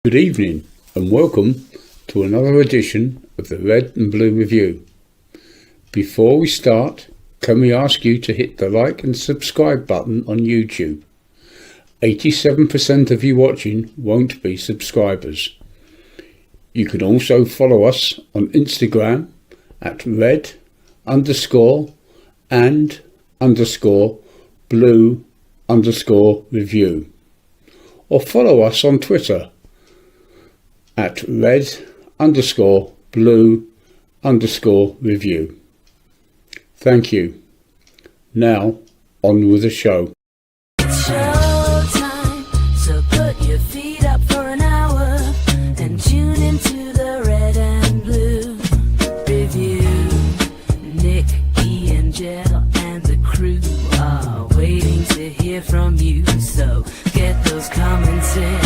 Good evening and welcome to another edition of the Red and Blue Review. Before we start, can we ask you to hit the like and subscribe button on YouTube? 87% of you watching won't be subscribers. You can also follow us on Instagram at red_and_blue_review, or follow us on Twitter at red_blue_review. Thank you. Now, on with the show. It's showtime, so put your feet up for an hour and tune into the Red and Blue Review. Nick, Ian, Jill, and the crew are waiting to hear from you, so get those comments in.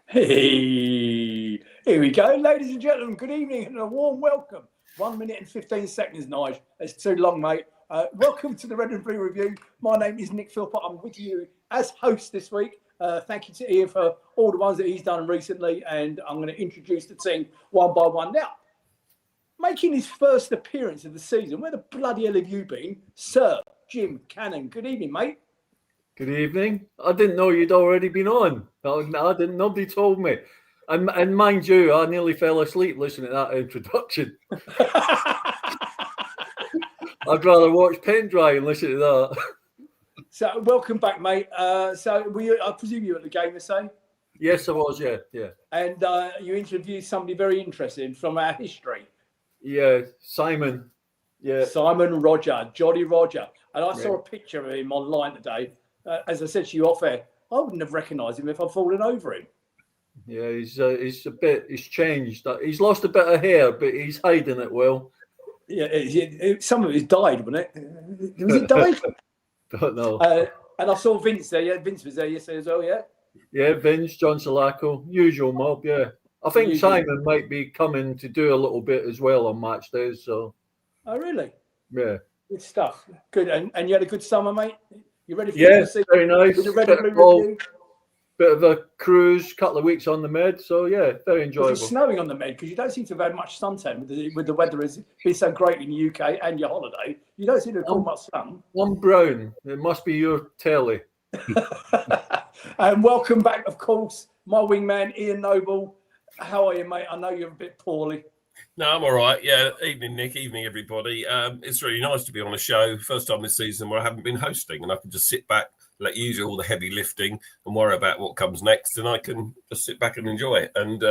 Hey, here we go, ladies and gentlemen. Good evening and a warm welcome. 1 minute and 15 seconds, Nige. That's too long, mate. Welcome to the Red and Blue Review. My name is Nick Philpott. I'm with you as host this week. Thank you to Ian for all the ones that he's done recently, and I'm going to introduce the team one by one. Now, making his first appearance of the season, where the bloody hell have you been? Sir Jim Cannon. Good evening, mate. Good evening. I didn't know you'd already been on. I didn't. Nobody told me. And mind you, I nearly fell asleep listening to that introduction. I'd rather watch Pen Dry and listen to that. So, welcome back, mate. I presume you were at the game the same? Yes, I was. Yeah. And you interviewed somebody very interesting from our history. Yeah, Simon. Yeah, Simon Roger, Jolly Roger. And I saw a picture of him online today. As I said to you off air, I wouldn't have recognised him if I'd fallen over him. Yeah, he's changed. He's lost a bit of hair, but he's hiding it well. Yeah, some of it died, wasn't it? Was it died? Don't know. And I saw Vince there. Yeah, Vince was there yesterday as well. Yeah. Yeah, Vince, John Salako, usual mob. Yeah, I think Simon might be coming to do a little bit as well on match days. So. Oh really? Yeah. Good stuff. Good. And you had a good summer, mate. You ready for the season? Very nice. With the Red and Blue Review? Bit of a cruise, couple of weeks on the Med. So yeah, very enjoyable. Was it snowing on the Med? Because you don't seem to have had much suntan with the weather has been so great in the UK and your holiday. You don't seem to have caught much sun. I'm brown. It must be your telly. And welcome back, of course, my wingman Ian Noble. How are you, mate? I know you're a bit poorly. No, I'm all right. Yeah, evening, Nick. Evening, everybody. It's really nice to be on a show. First time this season where I haven't been hosting, and I can just sit back, let you do all the heavy lifting, and worry about what comes next, and I can just sit back and enjoy it and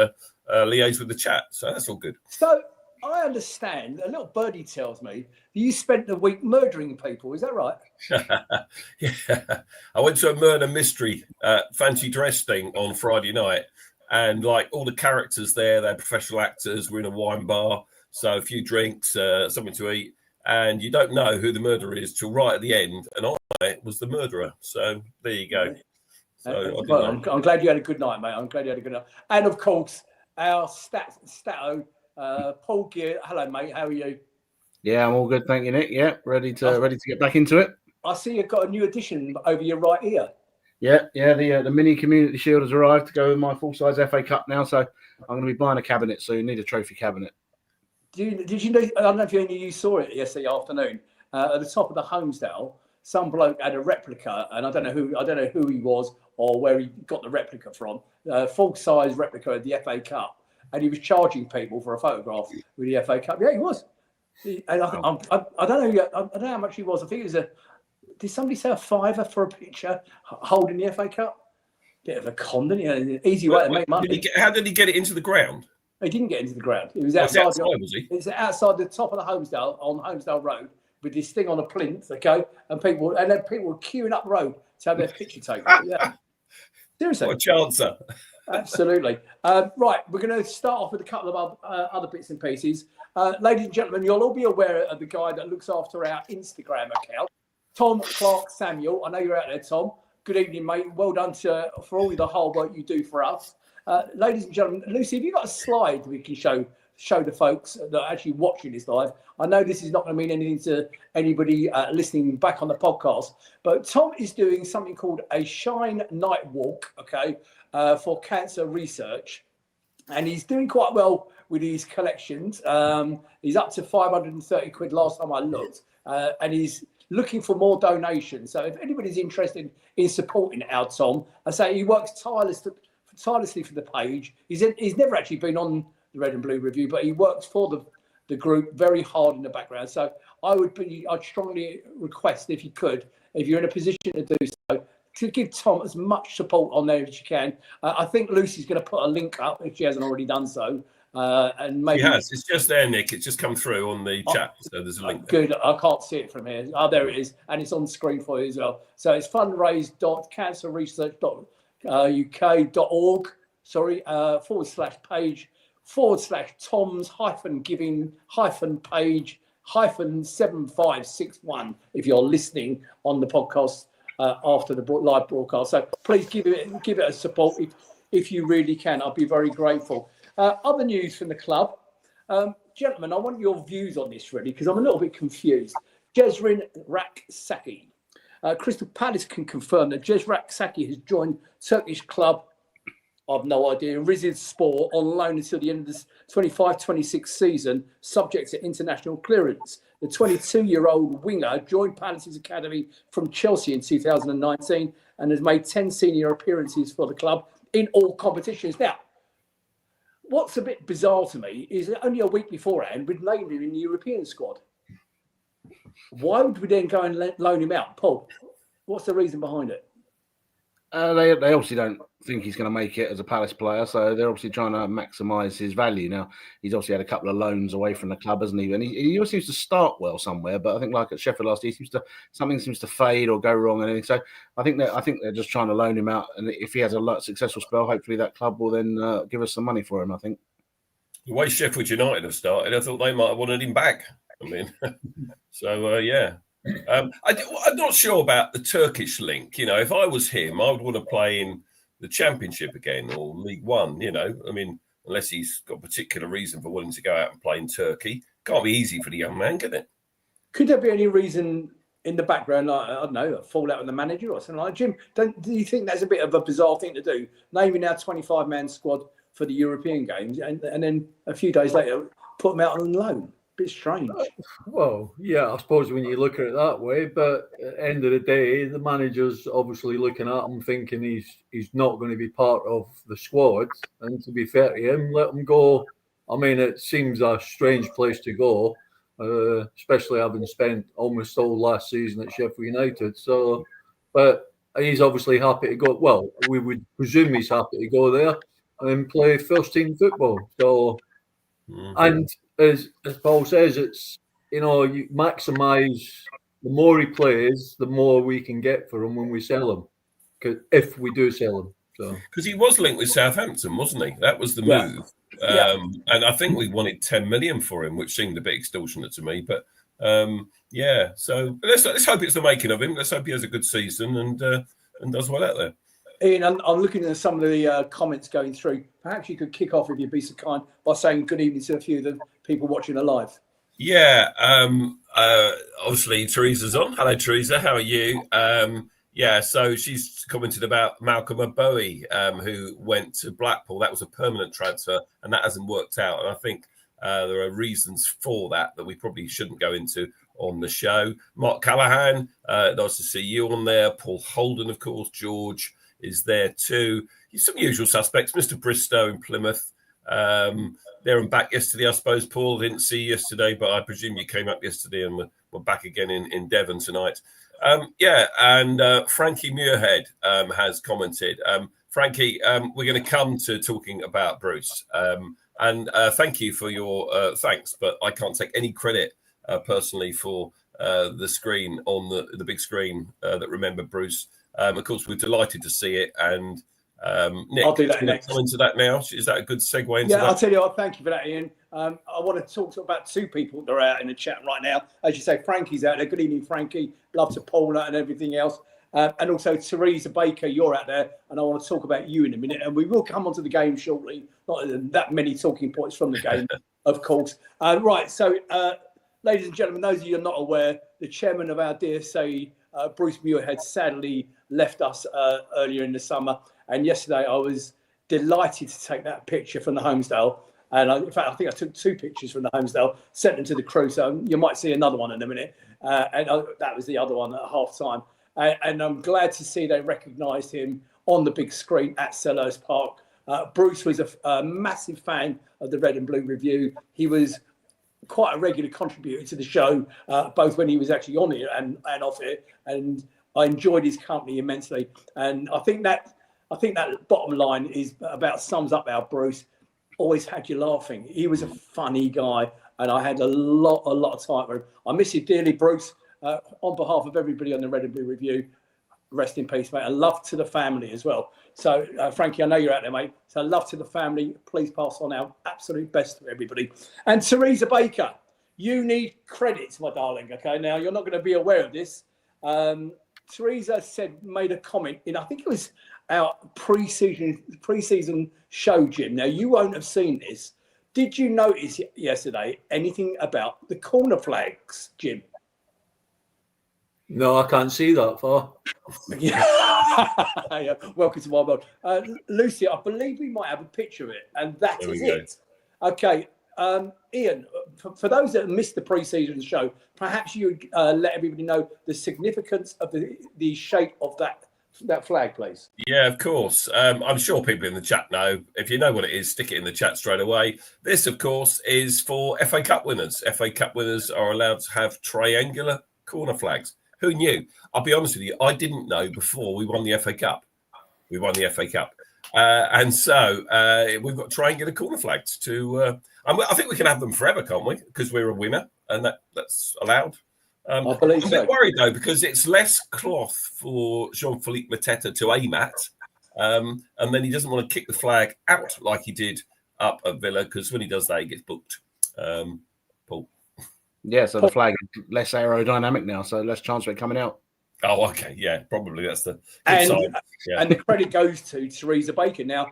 liaise with the chat. So that's all good. So I understand. A little birdie tells me that you spent the week murdering people. Is that right? Yeah, I went to a murder mystery fancy dress thing on Friday night. And like all the characters there, they're professional actors. We're in a wine bar, so a few drinks, something to eat, and you don't know who the murderer is till right at the end. And I was the murderer. So there you go. So I'm glad you had a good night, mate. I'm glad you had a good night. And of course, our Stato, Paul Gear. Hello, mate. How are you? Yeah, I'm all good, thank you, Nick. Yeah, ready to get back into it. I see you've got a new addition over your right ear. Yeah. The mini community shield has arrived to go with my full-size FA Cup now, so I'm going to be buying a cabinet. So you need a trophy cabinet. Did you know? I don't know if you saw it yesterday afternoon. At the top of the Homesdale, some bloke had a replica, and I don't know who he was or where he got the replica from. Full-size replica of the FA Cup, and he was charging people for a photograph with the FA Cup. Yeah, he was. And I don't know how much he was. I think it was did somebody say a £5 for a picture holding the FA Cup? Bit of a con, didn't he? Easy way to make money. How did he get it into the ground? He didn't get into the ground. It was outside. Was he? It's outside the top of the Homesdale on Homesdale Road with this thing on a plinth, okay? And people were queuing up the road to have their picture taken. Yeah, seriously. What a chancer. Absolutely. Right, we're going to start off with a couple of other bits and pieces. Ladies and gentlemen, you'll all be aware of the guy that looks after our Instagram account. Tom Clark Samuel, I know you're out there, Tom. Good evening, mate. Well done for all the hard work you do for us. Ladies and gentlemen, Lucy, have you got a slide we can show show the folks that are actually watching this live. I know this is not going to mean anything to anybody listening back on the podcast, but Tom is doing something called a Shine Night Walk, okay, for cancer research. And he's doing quite well with his collections. He's up to 530 quid last time I looked, and he's looking for more donations. So if anybody's interested in supporting our Tom, I say he works tirelessly for the page. He's never actually been on the Red and Blue Review, but he works for the group very hard in the background. So I'd strongly request, if you could, if you're in a position to do so, to give Tom as much support on there as you can. I think Lucy's going to put a link up if she hasn't already done so. And maybe she has. It's just there, Nick. It's just come through on the chat. So there's a link there. Good. I can't see it from here. Oh, there it is. And it's on screen for you as well. So it's fundraise.cancerresearch.uk.org. /page/Toms-giving-page-7561 if you're listening on the podcast after the live broadcast. So please give it a support if you really can. I'll be very grateful. Other news from the club. Gentlemen, I want your views on this, really, because I'm a little bit confused. Jezrak Saki. Crystal Palace can confirm that Jezrak Saki has joined Turkish club, I've no idea, Rizespor on loan until the end of the 25-26 season, subject to international clearance. The 22-year-old winger joined Palace's academy from Chelsea in 2019 and has made 10 senior appearances for the club in all competitions. Now, what's a bit bizarre to me is that only a week beforehand, we'd named him in the European squad. Why would we then go and loan him out? Paul, what's the reason behind it? They obviously don't think he's going to make it as a Palace player, so they're obviously trying to maximise his value. Now, he's obviously had a couple of loans away from the club, hasn't he? And he always seems to start well somewhere, but I think like at Sheffield last year, something seems to fade or go wrong and anything. So I think they're just trying to loan him out, and if he has a successful spell, hopefully that club will then give us some money for him, I think. The way Sheffield United have started, I thought they might have wanted him back. I mean, so yeah. I'm not sure about the Turkish link. You know, if I was him, I would want to play in the Championship again or League One. You know, I mean, unless he's got a particular reason for wanting to go out and play in Turkey, can't be easy for the young man, can it? Could there be any reason in the background, like, I don't know, a fallout with the manager or something like that? Jim, do you think that's a bit of a bizarre thing to do? Naming our 25-man squad for the European games and then a few days later put them out on loan. Bit strange. Well, yeah, I suppose when you look at it that way, but at the end of the day, the manager's obviously looking at him thinking he's not going to be part of the squad. And to be fair to him, let him go. I mean, it seems a strange place to go, especially having spent almost all last season at Sheffield United. So, but he's obviously happy to go. Well, we would presume he's happy to go there and play first team football. So, and as Paul says, it's, you know, you maximise the more he plays, the more we can get for him when we sell him, if we do sell him. So because he was linked with Southampton, wasn't he? That was the move, and I think we wanted 10 million for him, which seemed a bit extortionate to me. But yeah, so let's hope it's the making of him. Let's hope he has a good season and does well out there. Ian, I'm looking at some of the comments going through. Perhaps you could kick off, if you'd be so kind, by saying good evening to a few of the people watching live. Yeah, obviously Teresa's on. Hello, Teresa. How are you? Yeah, so she's commented about Malcolm Abowie, who went to Blackpool. That was a permanent transfer, and that hasn't worked out. And I think there are reasons for that we probably shouldn't go into on the show. Mark Callahan, nice to see you on there. Paul Holden, of course. George is there too. Some usual suspects. Mr. Bristow in Plymouth. There and back yesterday, I suppose, Paul. Didn't see you yesterday, but I presume you came up yesterday and we're back again in Devon tonight. Yeah, and Frankie Muirhead has commented. Frankie, we're going to come to talking about Bruce. And thank you for your thanks, but I can't take any credit personally for the screen on the big screen that remembered Bruce. Of course, we're delighted to see it. And Nick, I'll do that next. Come into that now. Is that a good segue into that? Yeah, I'll tell you what, thank you for that, Ian. I want to talk about two people that are out in the chat right now. As you say, Frankie's out there. Good evening, Frankie. Love to Paula and everything else. And also Teresa Baker, you're out there. And I want to talk about you in a minute. And we will come onto the game shortly. Not that many talking points from the game. Of course. Right. So, ladies and gentlemen, those of you who are not aware, the chairman of our DSA, Bruce Muirhead, sadly left us earlier in the summer. And yesterday I was delighted to take that picture from the Homesdale. And in fact, I think I took 2 pictures from the Homesdale, sent them to the crew. So you might see another one in a minute. That was the other one at half time. And I'm glad to see they recognised him on the big screen at Selhurst Park. Bruce was a massive fan of the Red and Blue Review. He was quite a regular contributor to the show, both when he was actually on it and off it. And I enjoyed his company immensely. And I think that bottom line is about sums up our Bruce. Always had you laughing. He was a funny guy, and I had a lot of time with him. I miss you dearly, Bruce. On behalf of everybody on the Red and Blue Review, rest in peace, mate. And love to the family as well. So, Frankie, I know you're out there, mate. So, love to the family. Please pass on our absolute best to everybody. And Teresa Baker, you need credits, my darling. Okay, now you're not going to be aware of this. Teresa made a comment in, I think it was our pre-season show, Jim. Now, you won't have seen this. Did you notice yesterday anything about the corner flags, Jim? No, I can't see that far. Yeah. Yeah. Welcome to my world. Lucy, I believe we might have a picture of it, and that is it. Okay. Ian, for those that missed the pre-season show, perhaps you let everybody know the significance of the shape of that flag, please. Yeah, of course. I'm sure people in the chat know. If you know what it is, stick it in the chat straight away. This, of course, is for FA Cup winners. FA Cup winners are allowed to have triangular corner flags. Who knew? I'll be honest with you, I didn't know before we won the FA Cup. We won the FA Cup. And so we've got triangular corner flags to... I think we can have them forever, can't we? Because we're a winner, and that's allowed. I believe I'm a bit worried, though, because it's less cloth for Jean-Philippe Mateta to aim at. And then he doesn't want to kick the flag out like he did up at Villa, because when he does that, he gets booked. Paul? Yeah, so the flag is less aerodynamic now, so less chance of it coming out. Oh, okay. Yeah, probably that's the good side. Yeah. And the credit goes to Teresa Baker. Now,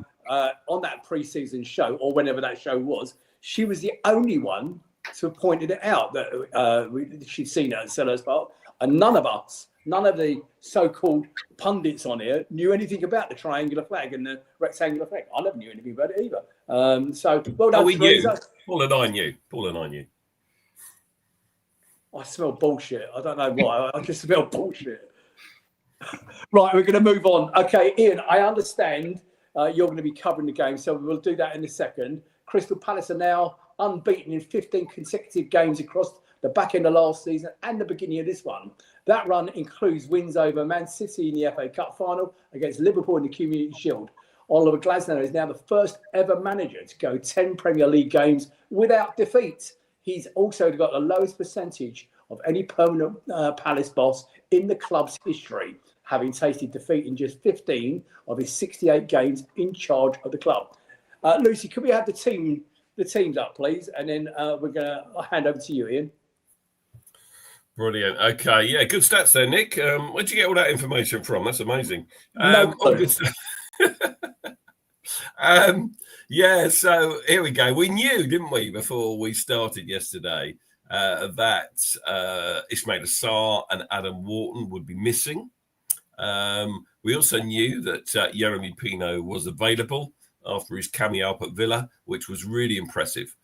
on that pre-season show, or whenever that show was, she was the only one to have pointed it out that she'd seen it at Selhurst Park. And none of the so-called pundits on here knew anything about the triangular flag and the rectangular flag. I never knew anything about it either. So, well done, Teresa. Knew. Paul and I knew. I smell bullshit. I don't know why. I just smell bullshit. Right, we're going to move on. Okay, Ian, I understand you're going to be covering the game, so we'll do that in a second. Crystal Palace are now unbeaten in 15 consecutive games across the back end of last season and the beginning of this one. That run includes wins over Man City in the FA Cup final, against Liverpool in the Community Shield. Oliver Glasner is now the first ever manager to go 10 Premier League games without defeat. He's also got the lowest percentage of any permanent Palace boss in the club's history, having tasted defeat in just 15 of his 68 games in charge of the club. Lucy, could we have the teams up, please? And then we're going to hand over to you, Ian. Brilliant. Okay. Yeah, good stats there, Nick. Where'd you get all that information from? That's amazing. No clue. Yeah, so here we go. We knew, didn't we, before we started yesterday, that Ismaila Sarr and Adam Wharton would be missing. We also knew that Jeremy Pino was available after his cameo up at Villa, which was really impressive.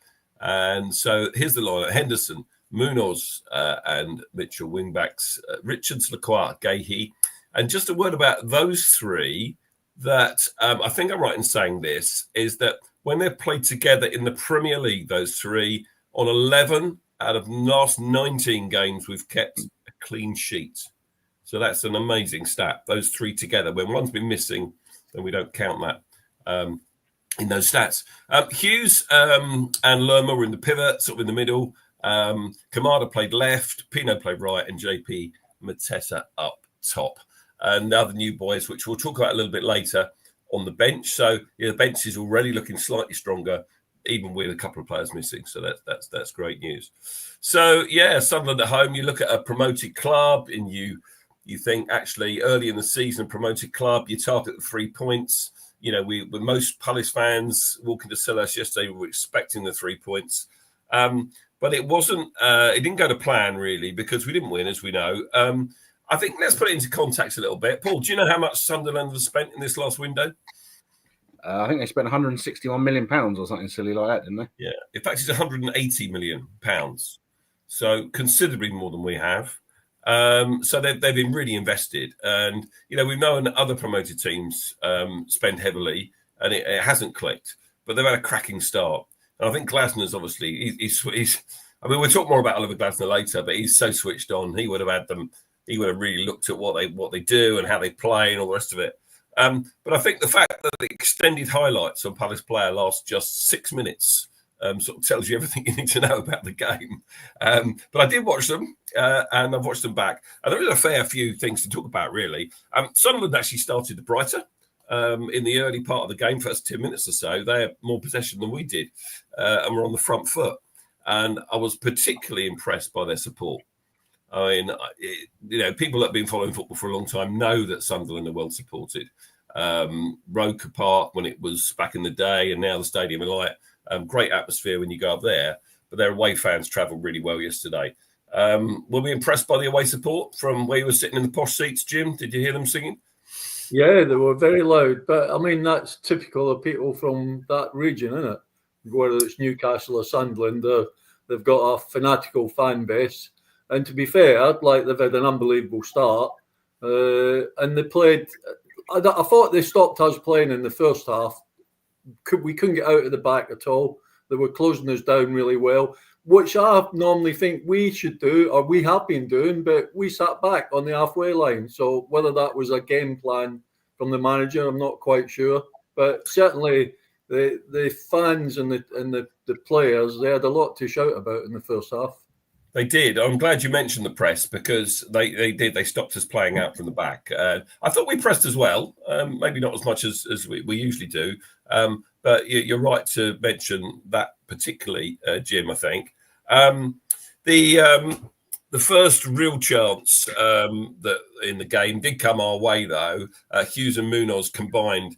And so here's the line: Henderson, Munoz and Mitchell wingbacks, Richards, Lacroix, Gahey. And just a word about those three, that I think I'm right in saying this, is that when they've played together in the Premier League, those three, on 11 out of the last 19 games, we've kept a clean sheet. So that's an amazing stat, those three together. When one's been missing, then we don't count that in those stats. Hughes and Lerma were in the pivot, sort of in the middle. Kamada played left, Pino played right, and JP Mateta up top. And the other new boys, which we'll talk about a little bit later, on the bench. So yeah, the bench is already looking slightly stronger, even with a couple of players missing. So that's great news. So yeah, Sunderland at home. You look at a promoted club, and you think actually early in the season, promoted club, you target the 3 points. You know, with most Palace fans walking to Selhurst yesterday, we were expecting the 3 points. But it wasn't. It didn't go to plan really because we didn't win, as we know. I think let's put it into context a little bit. Paul, do you know how much Sunderland has spent in this last window? I think they spent 161 million pounds or something silly like that, didn't they? Yeah, in fact, it's 180 million pounds, so considerably more than we have. So they've been really invested, and we've known other promoted teams spend heavily, and it hasn't clicked. But they've had a cracking start, and I think Glasner's obviously he's. I mean, we'll talk more about Oliver Glasner later, but he's so switched on. He would have had them. He would have really looked at what they do and how they play and all the rest of it. But I think the fact that the extended highlights on Palace player last just 6 minutes sort of tells you everything you need to know about the game. But I did watch them, and I've watched them back. And there is a fair few things to talk about, really. Sunderland actually started brighter in the early part of the game, first 10 minutes or so. They had more possession than we did, and were on the front foot. And I was particularly impressed by their support. I mean, people that have been following football for a long time know that Sunderland are well supported. Roker Park when it was back in the day, and now the Stadium of Light. Great atmosphere when you go up there, but their away fans travelled really well yesterday. Were we impressed by the away support from where you were sitting in the posh seats, Jim? Did you hear them singing? Yeah, they were very loud, but I mean, that's typical of people from that region, isn't it? Whether it's Newcastle or Sunderland, they've got a fanatical fan base. And to be fair, they've had an unbelievable start. And they played, I thought they stopped us playing in the first half. We couldn't get out of the back at all. They were closing us down really well, which I normally think we should do, or we have been doing, but we sat back on the halfway line. So whether that was a game plan from the manager, I'm not quite sure. But certainly the fans and the players, they had a lot to shout about in the first half. They did. I'm glad you mentioned the press because they did. They stopped us playing out from the back. I thought we pressed as well, maybe not as much as we usually do. But you're right to mention that particularly, Jim, I think. The first real chance that in the game did come our way, though. Hughes and Munoz combined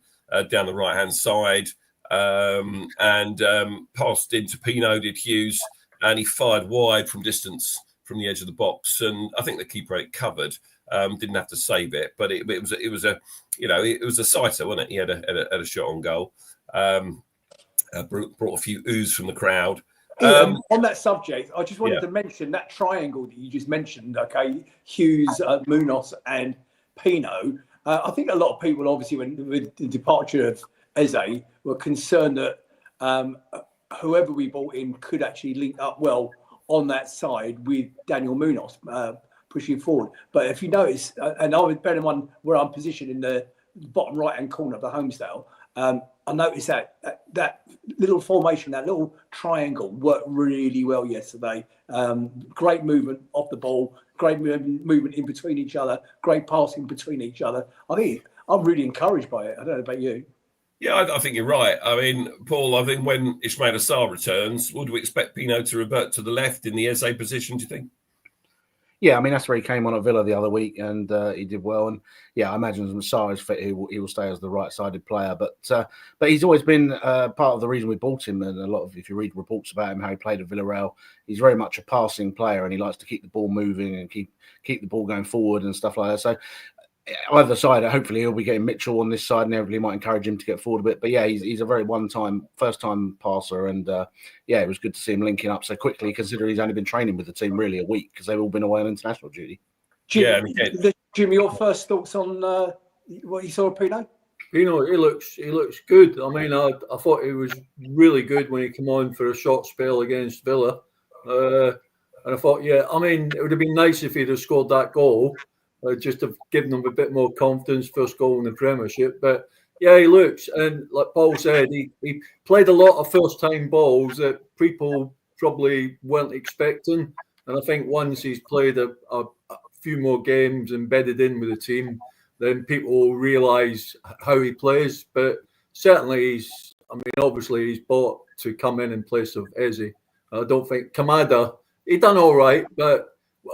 down the right-hand side and passed into Pino, did Hughes. And he fired wide from distance from the edge of the box, and I think the keeper had covered. Didn't have to save it, but it was a sighter, wasn't it? He had a shot on goal. Brought a few oohs from the crowd. On that subject, I just wanted to mention that triangle that you just mentioned. Okay, Hughes, Munoz, and Pino. I think a lot of people, obviously, with the departure of Eze, were concerned that whoever we brought in could actually link up well on that side with Daniel Munoz pushing forward. But if you notice, and I would bear in mind where I'm positioned in the bottom right-hand corner of the Homesdale, I noticed that little formation, that little triangle worked really well yesterday. Great movement off the ball, great movement in between each other, great passing between each other. I'm really encouraged by it. I don't know about you. Yeah, I think you're right. I mean, Paul, I think when Ismail Assar returns, would we expect Pino to revert to the left in the Eze position, do you think? Yeah, I mean, that's where he came on at Villa the other week, and he did well. And yeah, I imagine as Assar is fit, he will stay as the right-sided player. But he's always been part of the reason we bought him. And if you read reports about him, how he played at Villarreal, he's very much a passing player, and he likes to keep the ball moving and keep the ball going forward and stuff like that. So either side, hopefully he'll be getting Mitchell on this side, and everybody might encourage him to get forward a bit. But yeah, he's a very first-time passer, and it was good to see him linking up so quickly, considering he's only been training with the team really a week because they've all been away on international duty. Jim, your first thoughts on what you saw of Pino? Pino, he looks good. I mean, I thought he was really good when he came on for a short spell against Villa, and I thought, I mean, it would have been nice if he'd have scored that goal. Just have given them a bit more confidence, first goal in the Premiership. But yeah, he looks, and like Paul said, he played a lot of first-time balls that people probably weren't expecting. And I think once he's played a few more games embedded in with the team, then people will realise how he plays. But certainly obviously he's bought to come in place of Eze. I don't think Kamada, he done all right, but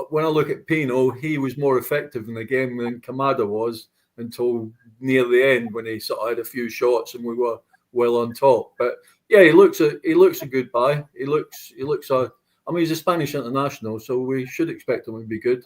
when I look at Pino, he was more effective in the game than Kamada was until near the end when he sort of had a few shots and we were well on top. But yeah, he looks a good buy. He looks I mean, he's a Spanish international, so we should expect him to be good.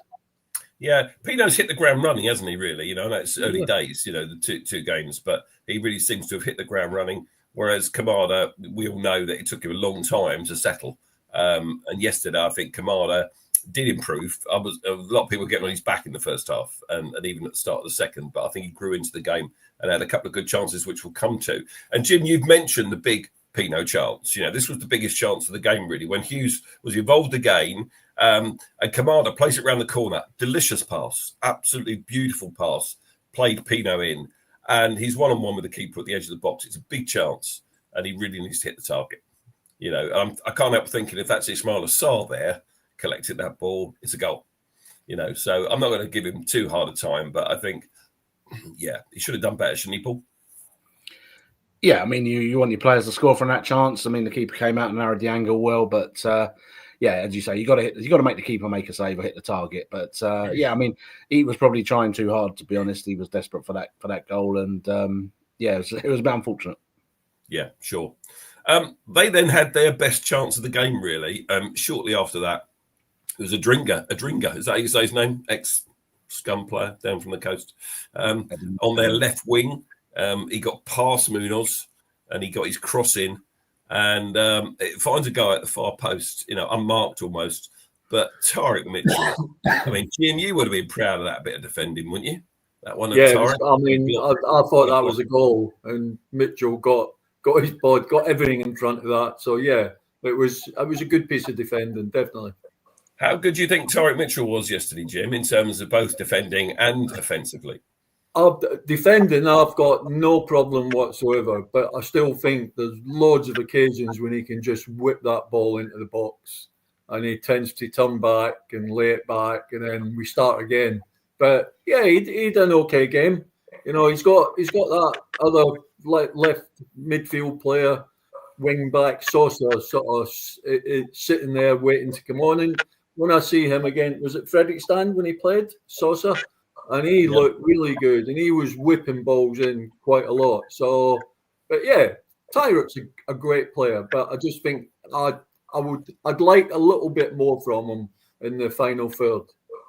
Yeah, Pino's hit the ground running, hasn't he? Really, I know it's early days, the two games, but he really seems to have hit the ground running. Whereas Kamada, we all know that it took him a long time to settle. And yesterday, I think Kamada did improve. A lot of people getting on his back in the first half, and even at the start of the second. But I think he grew into the game and had a couple of good chances, which we'll come to. And Jim, you've mentioned the big Pino chance. This was the biggest chance of the game, really, when Hughes was involved again. And Kamada plays it around the corner. Delicious pass. Absolutely beautiful pass. Played Pino in. And he's one-on-one with the keeper at the edge of the box. It's a big chance. And he really needs to hit the target. I can't help thinking if that's Ismail Assar there, collected that ball, it's a goal. So I'm not going to give him too hard a time. But I think, yeah, he should have done better, shouldn't he, Paul? Yeah, I mean, you want your players to score from that chance. I mean, the keeper came out and narrowed the angle well, but yeah, as you say, you got to make the keeper make a save or hit the target. But yeah, I mean, he was probably trying too hard, to be honest. He was desperate for that goal, and yeah, it was a bit unfortunate. Yeah, sure. They then had their best chance of the game, really. Shortly after that, it was a Dringa. Is that how you say his name? Ex-Scum player down from the coast. On their left wing, he got past Munoz and he got his cross in. And it finds a guy at the far post, unmarked almost. But Tariq Mitchell, I mean, Jim, you would have been proud of that bit of defending, wouldn't you? That one. Yeah, I mean, I thought that was a goal, and Mitchell got his bod, got everything in front of that. So yeah, it was a good piece of defending, definitely. How good do you think Tariq Mitchell was yesterday, Jim, in terms of both defending and offensively? Defending, I've got no problem whatsoever, but I still think there's loads of occasions when he can just whip that ball into the box, and he tends to turn back and lay it back, and then we start again. But yeah, he did an okay game. He's got that other left midfield player, wing back Sosa, sort of sitting there waiting to come on. And when I see him again, was it Fredrikstad when he played Sosa? And he looked really good, and he was whipping balls in quite a lot. So, but yeah, Tyrick's a great player, but I just think I'd like a little bit more from him in the final third.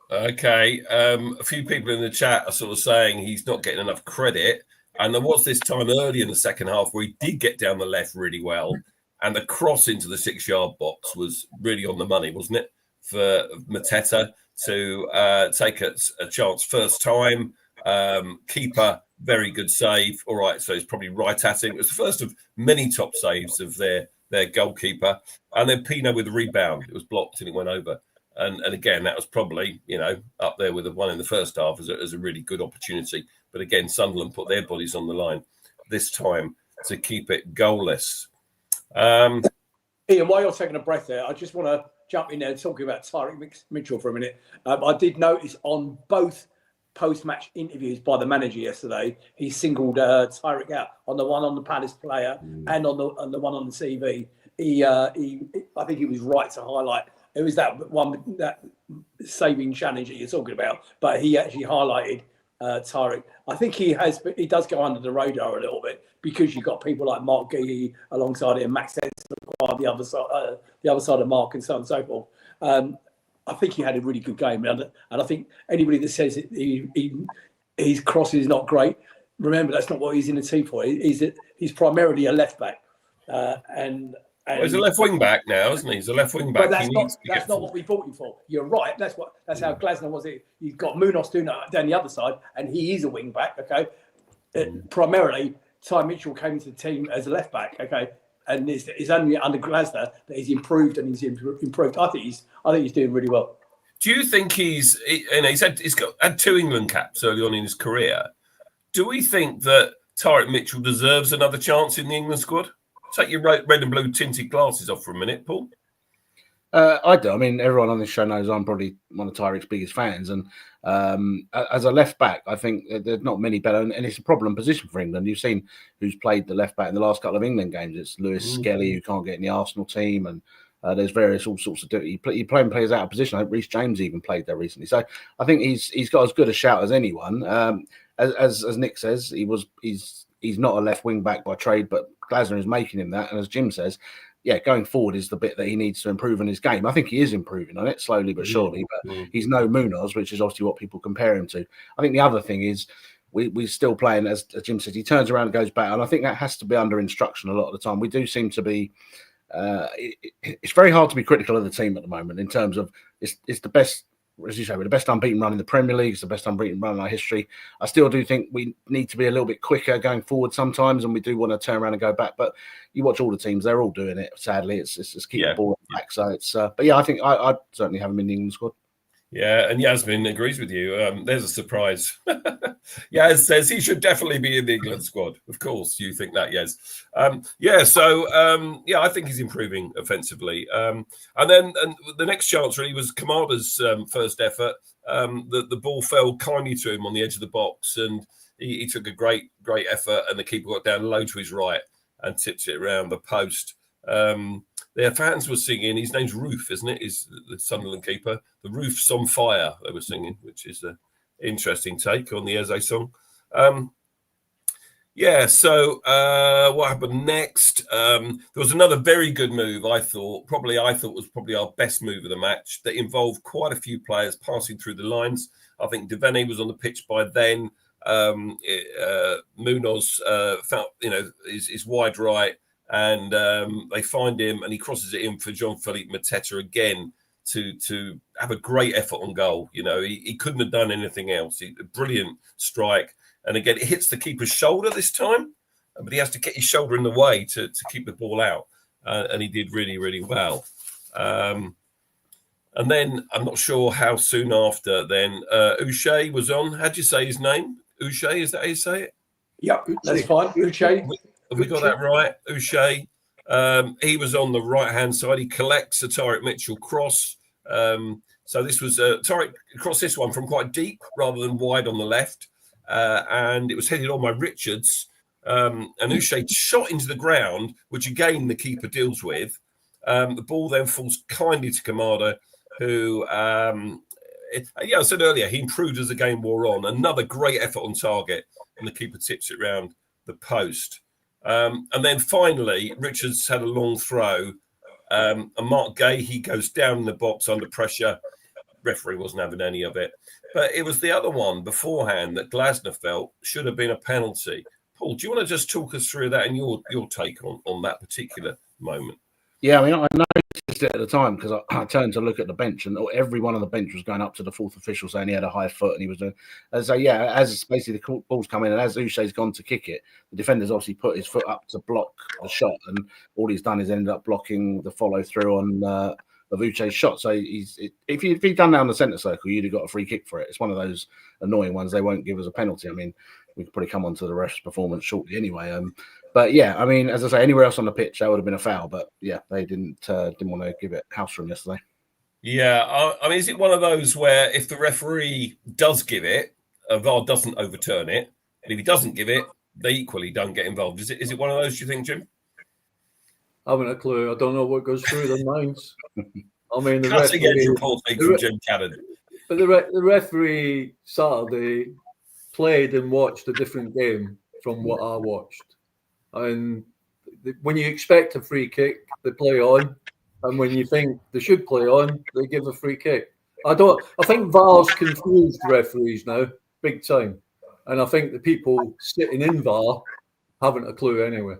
Okay, a few people in the chat are sort of saying he's not getting enough credit, and there was this time early in the second half where he did get down the left really well, and the cross into the 6-yard box was really on the money, wasn't it, for Mateta to take a chance first time. Keeper, very good save. All right, so he's probably right at him. It was the first of many top saves of their goalkeeper. And then Pino with the rebound. It was blocked and it went over. And again, that was probably, up there with the one in the first half as a really good opportunity. But again, Sunderland put their bodies on the line this time to keep it goalless. Ian, while you're taking a breath there, I just want to jump in there talking about Tariq Mitchell for a minute. I did notice on both post-match interviews by the manager yesterday, he singled Tariq out on the one on the Palace player and on the one on the CV. I think he was right to highlight. It was that saving challenge that you're talking about, but he actually highlighted Tariq. I think he does go under the radar a little bit because you've got people like Mark Gee alongside him, Max Henson on the other side of Mark, and so on and so forth. I think he had a really good game, and I think anybody that says his cross is not great, remember that's not what he's in the team for. He's primarily a left back, and he's a left wing back now, isn't he? He's a left wing back. But that's not what we bought him for. You're right. That's how Glasner was. He's got Munoz down the other side, and he is a wing back. Okay, primarily Ty Mitchell came into the team as a left back. Okay, and it's only under Glasner that he's improved, and he's improved. I think he's doing really well. Do you think he's had 2 England caps early on in his career? Do we think that Tariq Mitchell deserves another chance in the England squad? Take your red and blue tinted glasses off for a minute, Paul. I do. I mean, everyone on this show knows I'm probably one of Tyrick's biggest fans. And as a left back, I think there's not many better. And it's a problem position for England. You've seen who's played the left back in the last couple of England games. It's Lewis Skelly, who can't get in the Arsenal team. And there's all sorts of... He playing players out of position. I think Reece James even played there recently. So I think he's got as good a shout as anyone. As Nick says, he's he's not a left wing back by trade, but Glasner is making him that. And as Jim says, yeah, going forward is the bit that he needs to improve in his game. I think he is improving on it slowly but surely, but he's no Munoz, which is obviously what people compare him to. I think the other thing is we're still playing, as Jim says, he turns around and goes back, and I think that has to be under instruction a lot of the time. We do seem to be, it's very hard to be critical of the team at the moment in terms of it's the best, as you say, we're the best unbeaten run in the Premier League. It's the best unbeaten run in our history. I still do think we need to be a little bit quicker going forward sometimes, and we do want to turn around and go back. But you watch all the keeps they're all doing it. Sadly, it's keep the ball back. So it's, but yeah, I think I certainly have him in the England squad. Yeah, and Yasmin agrees with you. There's a surprise. Yaz says he should definitely be in the England squad. Of course, you think that, Yaz. I think he's improving offensively. And then the next chance really was Kamada's first effort. The ball fell kindly to him on the edge of the box, and he took a great effort, and the keeper got down low to his right and tipped it around the post. Their fans were singing, his name's Roof, isn't it? Is the Sunderland keeper. The Roof's on fire, they were singing, which is an interesting take on the Eze song. What happened next? There was another very good move, I thought was probably our best move of the match, that involved quite a few players passing through the lines. I think Devene was on the pitch by then. Munoz felt, is wide right. And they find him, and he crosses it in for Jean-Philippe Mateta again to have a great effort on goal. He couldn't have done anything else. A brilliant strike, and again it hits the keeper's shoulder this time, but he has to get his shoulder in the way to keep the ball out, and he did really, really well. And then I'm not sure how soon after. Then Uche was on. How do you say his name? Uche, is that how you say it? Yep, that's fine. Uche. Have we got that right? Uche. He was on the right-hand side. He collects a Tariq Mitchell cross. So this was Tariq crossed this one from quite deep rather than wide on the left. And it was headed on by Richards. And Uche shot into the ground, which again the keeper deals with. The ball then falls kindly to Kamada, who, I said earlier, he improved as the game wore on. Another great effort on target, and the keeper tips it round the post. And then finally, Richards had a long throw. And Mark Gay, he goes down in the box under pressure. Referee wasn't having any of it. But it was the other one beforehand that Glasner felt should have been a penalty. Paul, do you want to just talk us through that and your take on that particular moment? Yeah, I mean, I noticed it at the time because I turned to look at the bench, and every one on the bench was going up to the fourth official saying he had a high foot and he was doing. And so, as basically the ball's come in, and as Uche's gone to kick it, the defender's obviously put his foot up to block the shot, and all he's done is ended up blocking the follow through on of Uche's shot. So if he'd done that on the centre circle, you'd have got a free kick for it. It's one of those annoying ones they won't give us a penalty. I mean, we could probably come on to the ref's performance shortly anyway. But yeah, I mean, as I say, anywhere else on the pitch that would have been a foul. But yeah, they didn't want to give it house room yesterday. Yeah, I mean, is it one of those where if the referee does give it, VAR doesn't overturn it, and if he doesn't give it, they equally don't get involved? Is it one of those? Do you think, Jim? I haven't a clue. I don't know what goes through their minds. I mean, the Classic referee, reporting from Jim Cannon. But the referee Saturday played and watched a different game from what I watched. And when you expect a free kick, they play on, and when you think they should play on, they give a free kick. I think VAR's confused referees now, big time, and I think the people sitting in VAR haven't a clue anyway.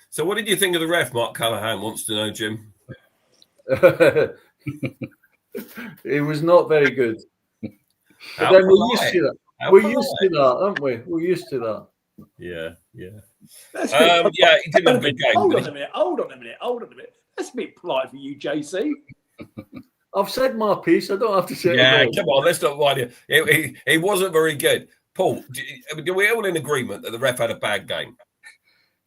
So, what did you think of the ref? Mark Callahan wants to know, Jim. It was not very good. But then we're used to that. We're used to that, aren't we? We're used to that. Yeah. He didn't have a good game. Hold on a minute. That's a bit polite for you, JC. I've said my piece. I don't have to say it. Come on, let's not mind you. He wasn't very good. Paul, do we all in agreement that the ref had a bad game?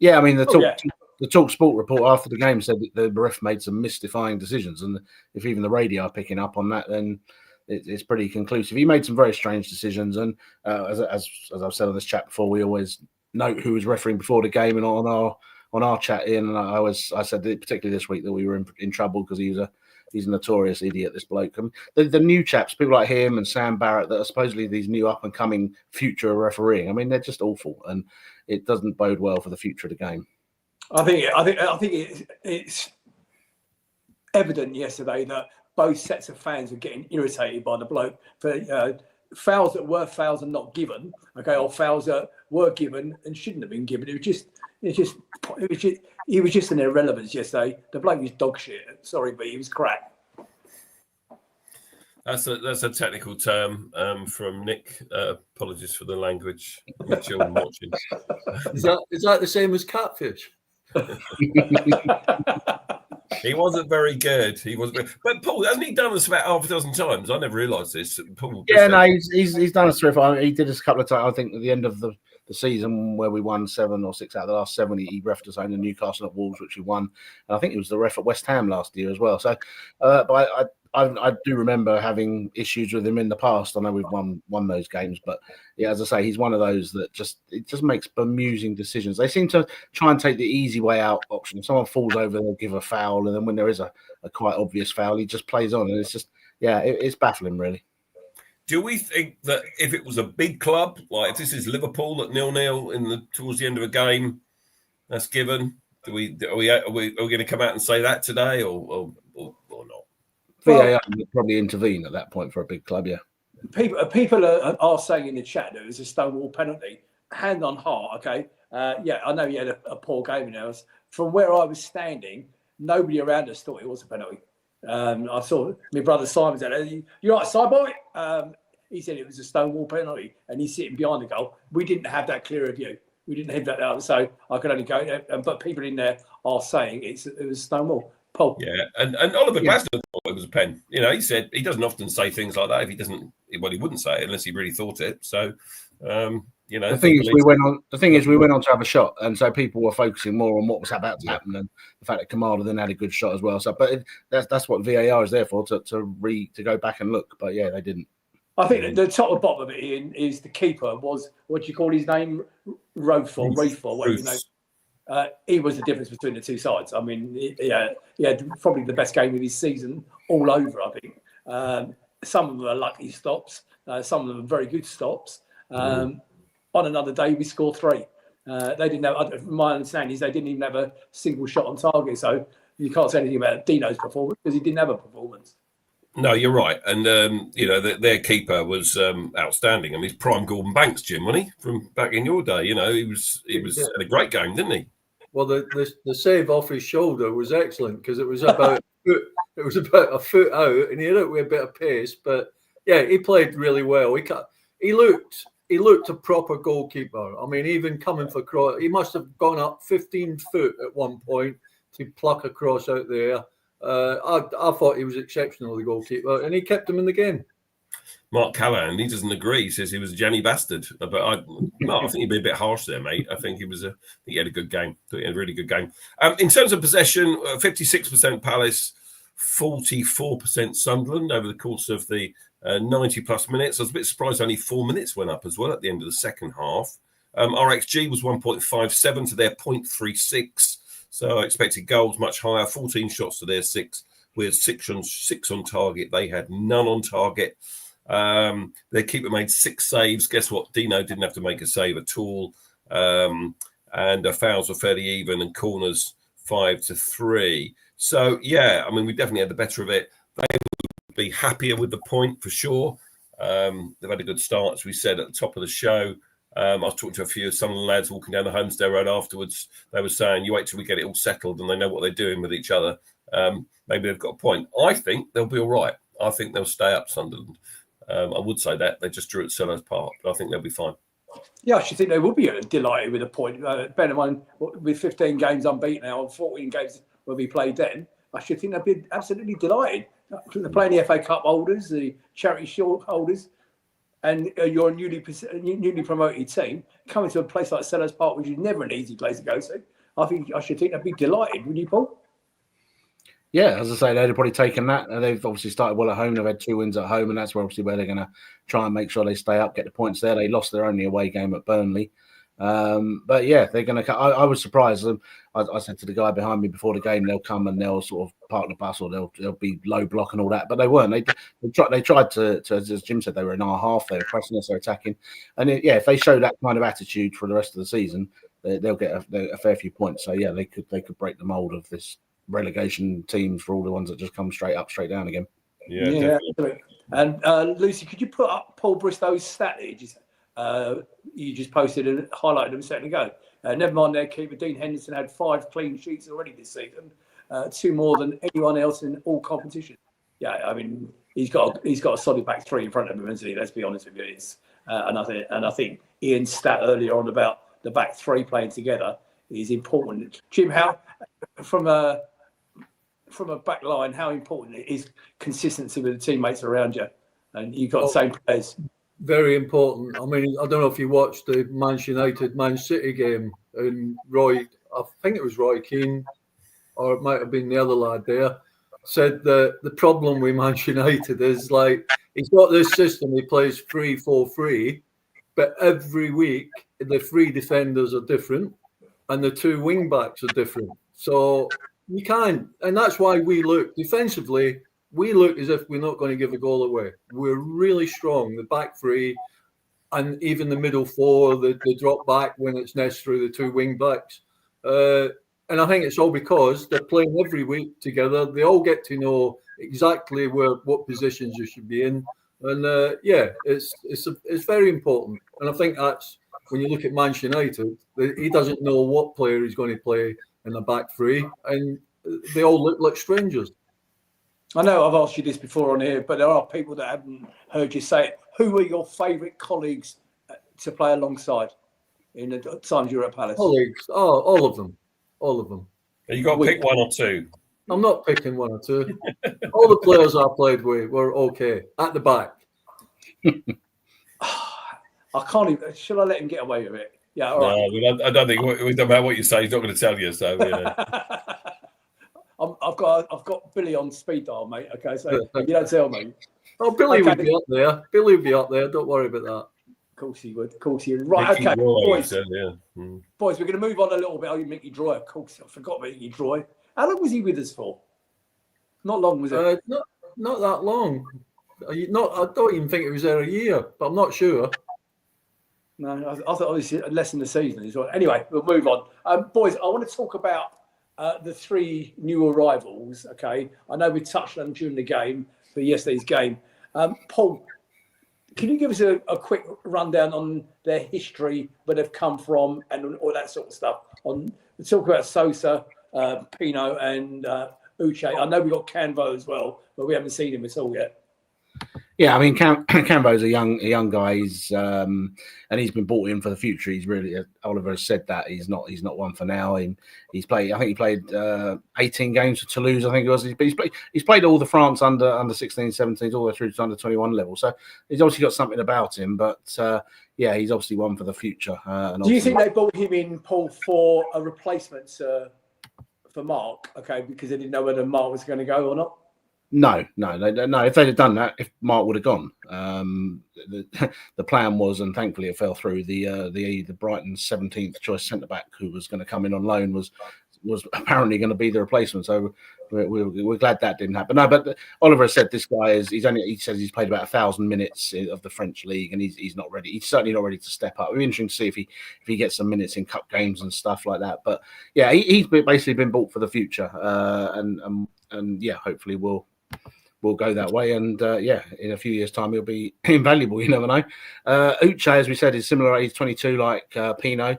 Yeah, I mean, the Talk Sport report after the game said that the ref made some mystifying decisions, and if even the radio are picking up on that, then it's pretty conclusive. He made some very strange decisions, and as I've said on this chat before, we always note who was refereeing before the game, and on our chat in, and I said particularly this week that we were in trouble because he's a notorious idiot, this bloke. The new chaps, people like him and Sam Barrett, that are supposedly these new up and coming future refereeing. I mean, they're just awful, and it doesn't bode well for the future of the game. I think it's evident yesterday that both sets of fans are getting irritated by the bloke for fouls that were fouls and not given, okay, or fouls that were given and shouldn't have been given. He was just an irrelevance yesterday. The bloke was dog shit. Sorry, but he was crap. That's a technical term from Nick. Apologies for the language. My children watching. Is that the same as catfish? He wasn't very good. But Paul, hasn't he done this about half a dozen times? I never realised this. Paul, yeah, no, he's done us through. He did this a couple of times. I think at the end of the season where we won 7 or 6 out of the last 7, he refed us home to Newcastle at Wolves, which we won. And I think it was the ref at West Ham last year as well. So, but I do remember having issues with him in the past. I know we've won those games, but yeah, as I say, he's one of those that just makes bemusing decisions. They seem to try and take the easy way out option. If someone falls over, they'll give a foul, and then when there is a quite obvious foul, he just plays on, and it's just it's baffling, really. Do we think that if it was a big club, like if this is Liverpool at 0-0 towards the end of a game, that's given? Are we going to come out and say that today, or not? VAR would probably intervene at that point for a big club, yeah. People are saying in the chat that it was a Stonewall penalty. Hand on heart, okay? I know he had a poor game in ours. From where I was standing, nobody around us thought it was a penalty. I saw my brother Simon said, "You right, side boy?" He said it was a Stonewall penalty, and he's sitting behind the goal. We didn't have that clear view. We didn't have that out, so I could only go. But people in there are saying it was Stonewall. Paul. Yeah, and Oliver Glasgow thought it was a pen. He said he doesn't often say things like that. If he doesn't, well, he wouldn't say it unless he really thought it. So, the thing is, we went on to have a shot, and so people were focusing more on what was about to happen and the fact that Kamada then had a good shot as well. So, but that's what VAR is there for, to go back and look. But yeah, they didn't. I think the top and bottom of it, Ian, is the keeper was, what do you call his name? Reef or whatever his name. He was the difference between the two sides. I mean, he had probably the best game of his season all over, I think. Some of them are lucky stops. Some of them are very good stops. On another day, we scored 3. They didn't have, from my understanding, they didn't even have a single shot on target. So you can't say anything about Dino's performance because he didn't have a performance. No, you're right. And, their keeper was outstanding. I mean, he's prime Gordon Banks, Jim, wasn't he? From back in your day, he was had a great game, didn't he? Well, the save off his shoulder was excellent because it was about a foot out, and he hit it with a bit of pace. But yeah, he played really well. He looked a proper goalkeeper. I mean, even coming for cross, he must have gone up 15 foot at one point to pluck a cross out there. I thought he was exceptional, the goalkeeper, and he kept him in the game. Mark Callahan, he doesn't agree. He says he was a Jenny bastard. But I think he'd be a bit harsh there, mate. I think he had a good game. He had a really good game. In terms of possession, 56% Palace, 44% Sunderland over the course of the 90-plus minutes. I was a bit surprised only 4 minutes went up as well at the end of the second half. Our XG was 1.57 to their 0.36. So expected goals much higher, 14 shots to their 6. We had 6 on target. They had none on target. Their keeper made 6 saves. Guess what? Dino didn't have to make a save at all. And fouls were fairly even and corners 5-3. So, yeah, I mean, we definitely had the better of it. They would be happier with the point for sure. They've had a good start, as we said at the top of the show. I was talking to a few of some of the lads walking down the Homestead Road afterwards. They were saying, you wait till we get it all settled and they know what they're doing with each other. Maybe they've got a point. I think they'll be all right. I think they'll stay up, Sunderland. I would say that. They just drew at Selhurst Park, but I think they'll be fine. Yeah, I should think they will be delighted with a point. Bear in mind, with 15 games unbeaten now and 14 games will be played then, I should think they'll be absolutely delighted. They're playing the FA Cup holders, the Charity Shield holders, and you're a newly promoted team coming to a place like Selhurst Park, which is never an easy place to go to. I should think they'd be delighted, wouldn't you, Paul? Yeah, as I say, they'd have probably taken that. They've obviously started well at home. They've had 2 wins at home, and that's where they're going to try and make sure they stay up, get the points there. They lost their only away game at Burnley. But yeah, they're going to. I was surprised. I said to the guy behind me before the game, they'll come and they'll sort of park the bus or they'll be low block and all that, but they weren't. They tried to, as Jim said, they were in our half, they were pressing us, they were attacking, and if they show that kind of attitude for the rest of the season, they'll get a fair few points. So yeah, they could break the mold of this relegation teams for all the ones that just come straight up, straight down again. Yeah. And Lucy, could you put up Paul Bristow's stat you just posted and highlighted them a second ago? Never mind their keeper, Dean Henderson had 5 clean sheets already this season, 2 more than anyone else in all competitions. Yeah, I mean he's got a solid back 3 in front of him, isn't he? Let's be honest with you. And I think Ian's stat earlier on about the back 3 playing together is important. Jim, how from a back line, how important is consistency with the teammates around you? And you've got the same players. Very important. I mean, I don't know if you watched the Manchester United-Man City game, and I think it was Roy Keane, or it might have been the other lad there, said that the problem with Manchester United is like he's got this system, he plays 3-4-3, but every week the 3 defenders are different and the 2 wing backs are different. So you can't, and that's why we look defensively. We look as if we're not going to give a goal away. We're really strong. The back 3, and even the middle 4, they drop back when it's necessary. The 2 wing backs, and I think it's all because they're playing every week together. They all get to know exactly what positions you should be in, and it's very important. And I think that's when you look at Manchester United, he doesn't know what player he's going to play in the back 3, and they all look like strangers. I know I've asked you this before on here, but there are people that haven't heard you say it. Who are your favourite colleagues to play alongside in the times you're at Palace? Colleagues, all of them. All of them. You got to pick 1 or 2. I'm not picking 1 or 2. All the players I played with were okay at the back. I can't even. Shall I let him get away with it? Yeah, all right. No, I don't think it doesn't matter what you say. He's not going to tell you. So I've got Billy on speed dial, mate. Okay, so you don't tell me. Oh, Billy would be up there. Billy would be up there. Don't worry about that. Of course he would. Of course he would. Right, okay, boys. Boys, we're going to move on a little bit. Oh, you Mickey Droy. Of course, I forgot Mickey Droy. How long was he with us for? Not long, was it? Not that long. I don't even think it was there a year, but I'm not sure. No, I thought it was less than the season. Anyway, we'll move on. Boys, I want to talk about the 3 new arrivals. Okay, I know we touched on them during the game, for yesterday's game. Paul, can you give us a quick rundown on their history, where they've come from, and all that sort of stuff? We talk about Sosa, Pino, and Uche. I know we got Canvo as well, but we haven't seen him at all yet. Yeah, I mean, Cambo's a young guy. And he's been brought in for the future. He's really, Oliver has said that he's not one for now. And he's played. I think he played 18 games for Toulouse. I think it was. He's played all the France under 16, 17, all the way through to under 21 level. So he's obviously got something about him. But he's obviously one for the future. Do you think they brought him in, Paul, for a replacement for Mark? Okay, because they didn't know whether Mark was going to go or not. No. If they'd have done that, if Mark would have gone, the plan was, and thankfully it fell through. The Brighton 17th choice centre back who was going to come in on loan was apparently going to be the replacement. So we're glad that didn't happen. No, but Oliver said this guy he says he's played about 1,000 minutes of the French league, and he's not ready. He's certainly not ready to step up. It'll be interesting to see if he gets some minutes in cup games and stuff like that. But yeah, he's basically been bought for the future, and hopefully we'll go that way, and in a few years' time he'll be invaluable. You never know. Uche, as we said, is similar. He's 22, like Pino.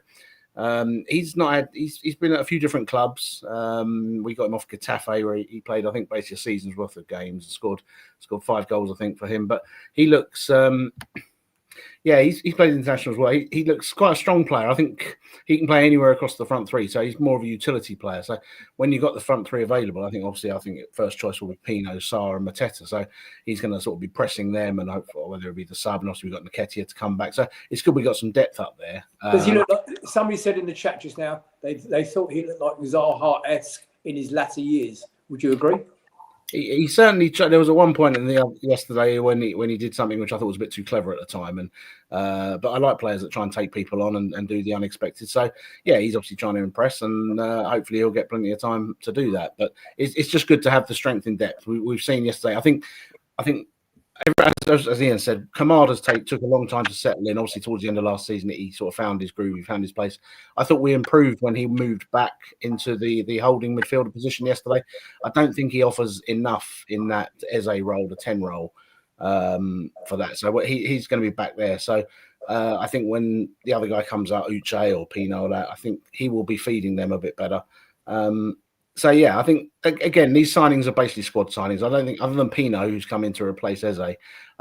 He's been at a few different clubs. We got him off Getafe, where he played, I think, basically a season's worth of games. Scored 5 goals, I think, for him. But he looks. He's played international as well. He looks quite a strong player. I think he can play anywhere across the front 3. So he's more of a utility player. So when you've got the front 3 available, I think first choice will be Pino, Sarr, and Mateta. So he's going to sort of be pressing them, and hopefully whether it be the sub, and also we've got Nketiah to come back. So it's good we got some depth up there. Does he look like, somebody said in the chat just now, they thought he looked like Zaha-esque in his latter years. Would you agree? He certainly. There was at one point yesterday when he did something which I thought was a bit too clever at the time, and but I like players that try and take people on and do the unexpected. So yeah, he's obviously trying to impress, and hopefully he'll get plenty of time to do that. But it's just good to have the strength in depth. We've seen yesterday. I think as Ian said, Kamada's took a long time to settle in. Obviously, towards the end of last season, he sort of found his groove, he found his place. I thought we improved when he moved back into the holding midfielder position yesterday. I don't think he offers enough in that Eze role, the 10 role, for that. So he's going to be back there. So I think when the other guy comes out, Uche or Pino, I think he will be feeding them a bit better. So yeah, I think again these signings are basically squad signings. I don't think other than Pino, who's come in to replace Eze, I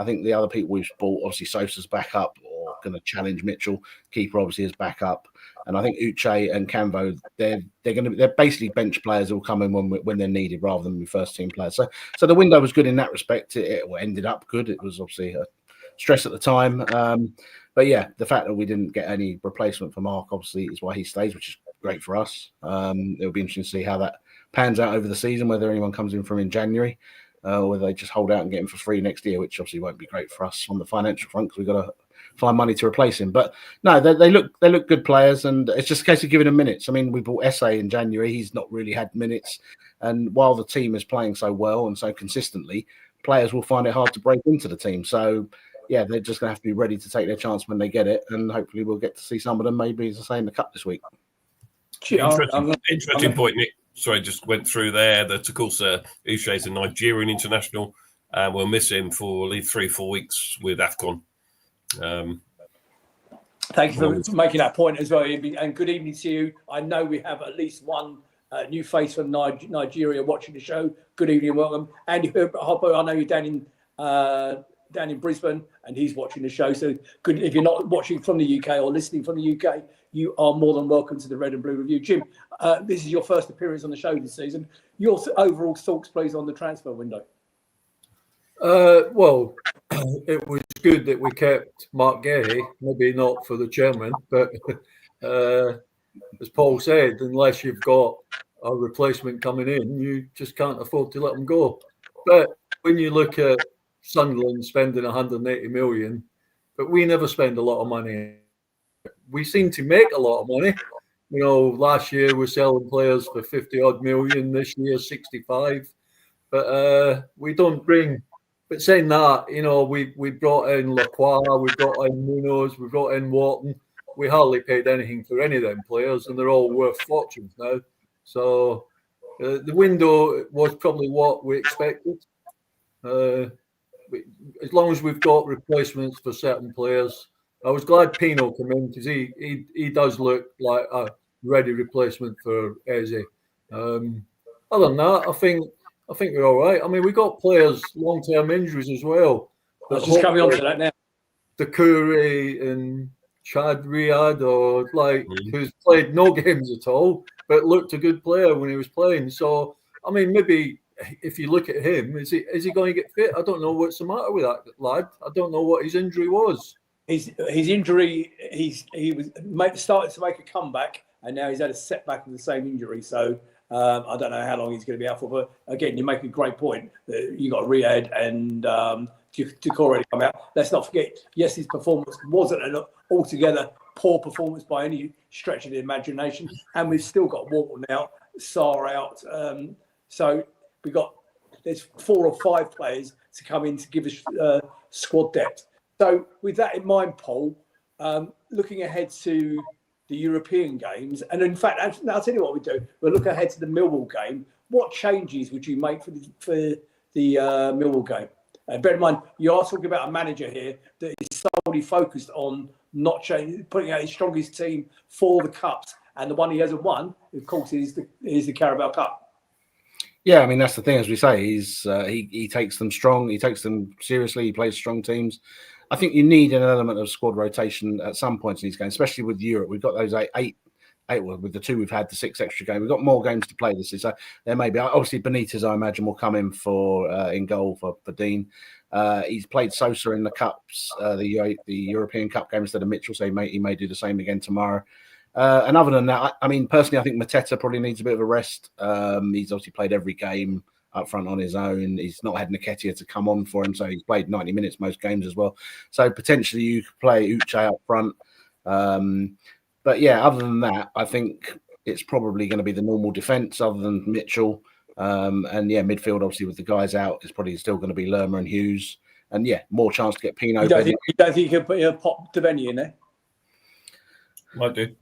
think the other people we've bought, obviously Sosa's back up or going to challenge Mitchell. Keeper obviously is back up, and I think Uche and Camvo they're basically bench players who will come in when they're needed rather than first team players. So the window was good in that respect. It ended up good. It was obviously a stress at the time, but yeah, the fact that we didn't get any replacement for Mark obviously is why he stays, which is great for us. It'll be interesting to see how that pans out over the season, whether anyone comes in from in January or whether they just hold out and get him for free next year, which obviously won't be great for us on the financial front because we've got to find money to replace him. But no, they look good players, and it's just a case of giving them minutes. I mean, we bought Esse in January. He's not really had minutes, and while the team is playing so well and so consistently, players will find it hard to break into the team. So yeah, they're just going to have to be ready to take their chance when they get it, and hopefully we'll get to see some of them maybe, as I say, in the cup this week. Interesting point, Nick. Sorry, just went through there that, of course, Uche is a Nigerian international. We'll miss him for at least 3-4 weeks with AFCON. Thank you for making that point as well, Ian, and good evening to you. I know we have at least one new face from Nigeria watching the show. Good evening and welcome. Andy Hopper, I know you're down in Brisbane, and he's watching the show. So good. If you're not watching from the UK or listening from the UK, you are more than welcome to the Red and Blue Review. Jim, this is your first appearance on the show this season. Your overall thoughts, please, on the transfer window. Well, it was good that we kept Mark Gay, maybe not for the chairman, but as Paul said, unless you've got a replacement coming in, you just can't afford to let them go. But when you look at Sunderland spending 180 million, but we never spend a lot of money. We seem to make a lot of money. You know, last year we're selling players for 50 odd million, this year 65. But we don't bring. But saying that, you know, we brought in Lacroix, we brought in Munoz, we brought in Wharton. We hardly paid anything for any of them players, and they're all worth fortunes now. So the window was probably what we expected. As long as we've got replacements for certain players, I was glad Pino came in because he does look like a ready replacement for Eze. Other than that, I think we're all right. I mean, we got players long-term injuries as well. I was just coming on to that now. Dakure and Chad Riyad, or who's played no games at all, but looked a good player when he was playing. So, I mean, maybe if you look at him, is he going to get fit? I don't know what's the matter with that lad. I don't know what his injury was. His injury, he was started to make a comeback, and now he's had a setback of the same injury. So I don't know how long he's going to be out for. But again, you make a great point that you got Riyad and Dakore to come out. Let's not forget, yes, his performance wasn't an altogether poor performance by any stretch of the imagination, and we've still got Wharton out, Sarr out. So there's 4 or 5 players to come in to give us squad depth. So with that in mind, Paul, looking ahead to the European games, and in fact, I'll tell you what we do. We'll look ahead to the Millwall game. What changes would you make for the Millwall game? Bear in mind, you are talking about a manager here that is solely focused on not changing, putting out his strongest team for the cups, and the one he hasn't won, of course, is the Carabao Cup. Yeah, I mean that's the thing. As we say, he takes them strong. He takes them seriously. He plays strong teams. I think you need an element of squad rotation at some points in these games, especially with Europe. We've got those eight. Well, with the 2 we've had, the 6 extra games. We've got more games to play this year. So there may be, obviously Benitez, I imagine, will come in in goal for Dean. He's played Sosa in the cups, the European Cup game instead of Mitchell, so he may do the same again tomorrow. And other than that, I mean, personally, I think Mateta probably needs a bit of a rest. He's obviously played every game up front on his own. He's not had Nketiah to come on for him, so he's played 90 minutes most games as well. So potentially you could play Uche up front. But yeah, other than that, I think it's probably going to be the normal defence other than Mitchell. And yeah, midfield, obviously, with the guys out, is probably still going to be Lerma and Hughes. And yeah, more chance to get Pino. You don't think you can put pop Devaney in there? Might do.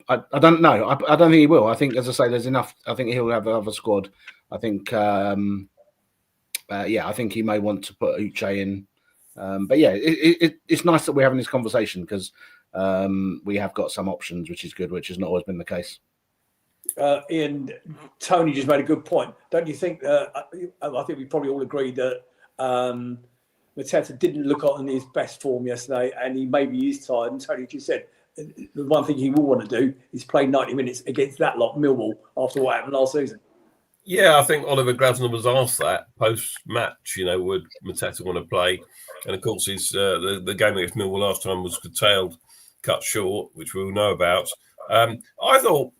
I don't know. I don't think he will. I think, as I say, there's enough. I think he'll have another squad. I think, yeah, I think he may want to put Uche in. But yeah, it's nice that we're having this conversation because we have got some options, which is good, which has not always been the case. Ian, Tony just made a good point. Don't you think? I think we probably all agree that Mateta didn't look on his best form yesterday, and he maybe is tired. And Tony just said the one thing he will want to do is play 90 minutes against that lot, Millwall, after what happened last season. Yeah, I think Oliver Glasner was asked that post-match, would Mateta want to play? And, of course, his the game against Millwall last time was curtailed, cut short, which we all know about. I thought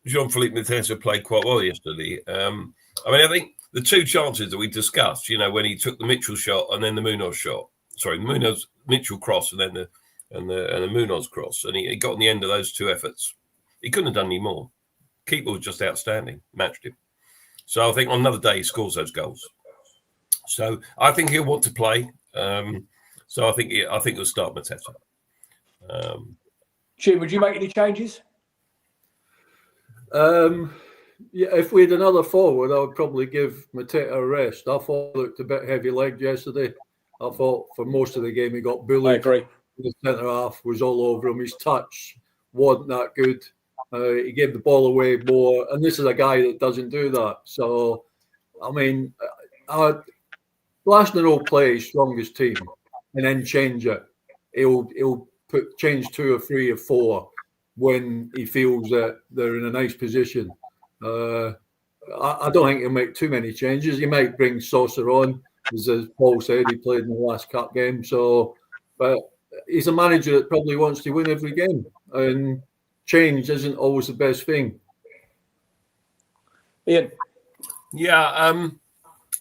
Jean-Philippe Mateta played quite well yesterday. I think the two chances that we discussed, when he took the Mitchell shot and then the Munoz shot. Sorry, the Mitchell cross and then the Munoz cross. And he got on the end of those two efforts. He couldn't have done any more. Keeper was just outstanding, matched him. So I think on another day he scores those goals. So I think he'll want to play. So I think he'll start Mateta. Jim, would you make any changes? Yeah, if we had another forward, I would probably give Mateta a rest. I thought he looked a bit heavy-legged yesterday. I thought for most of the game he got bullied. I agree. The centre half was all over him. His touch wasn't that good. He gave the ball away more, and this is a guy that doesn't do that. So, I mean, Glasner will play his strongest team and then change it. He'll change 2 or 3 or 4 when he feels that they're in a nice position. I don't think he'll make too many changes. He might bring Saucer on, as Paul said, he played in the last cup game. So, but he's a manager that probably wants to win every game, and change isn't always the best thing. Ian? Yeah,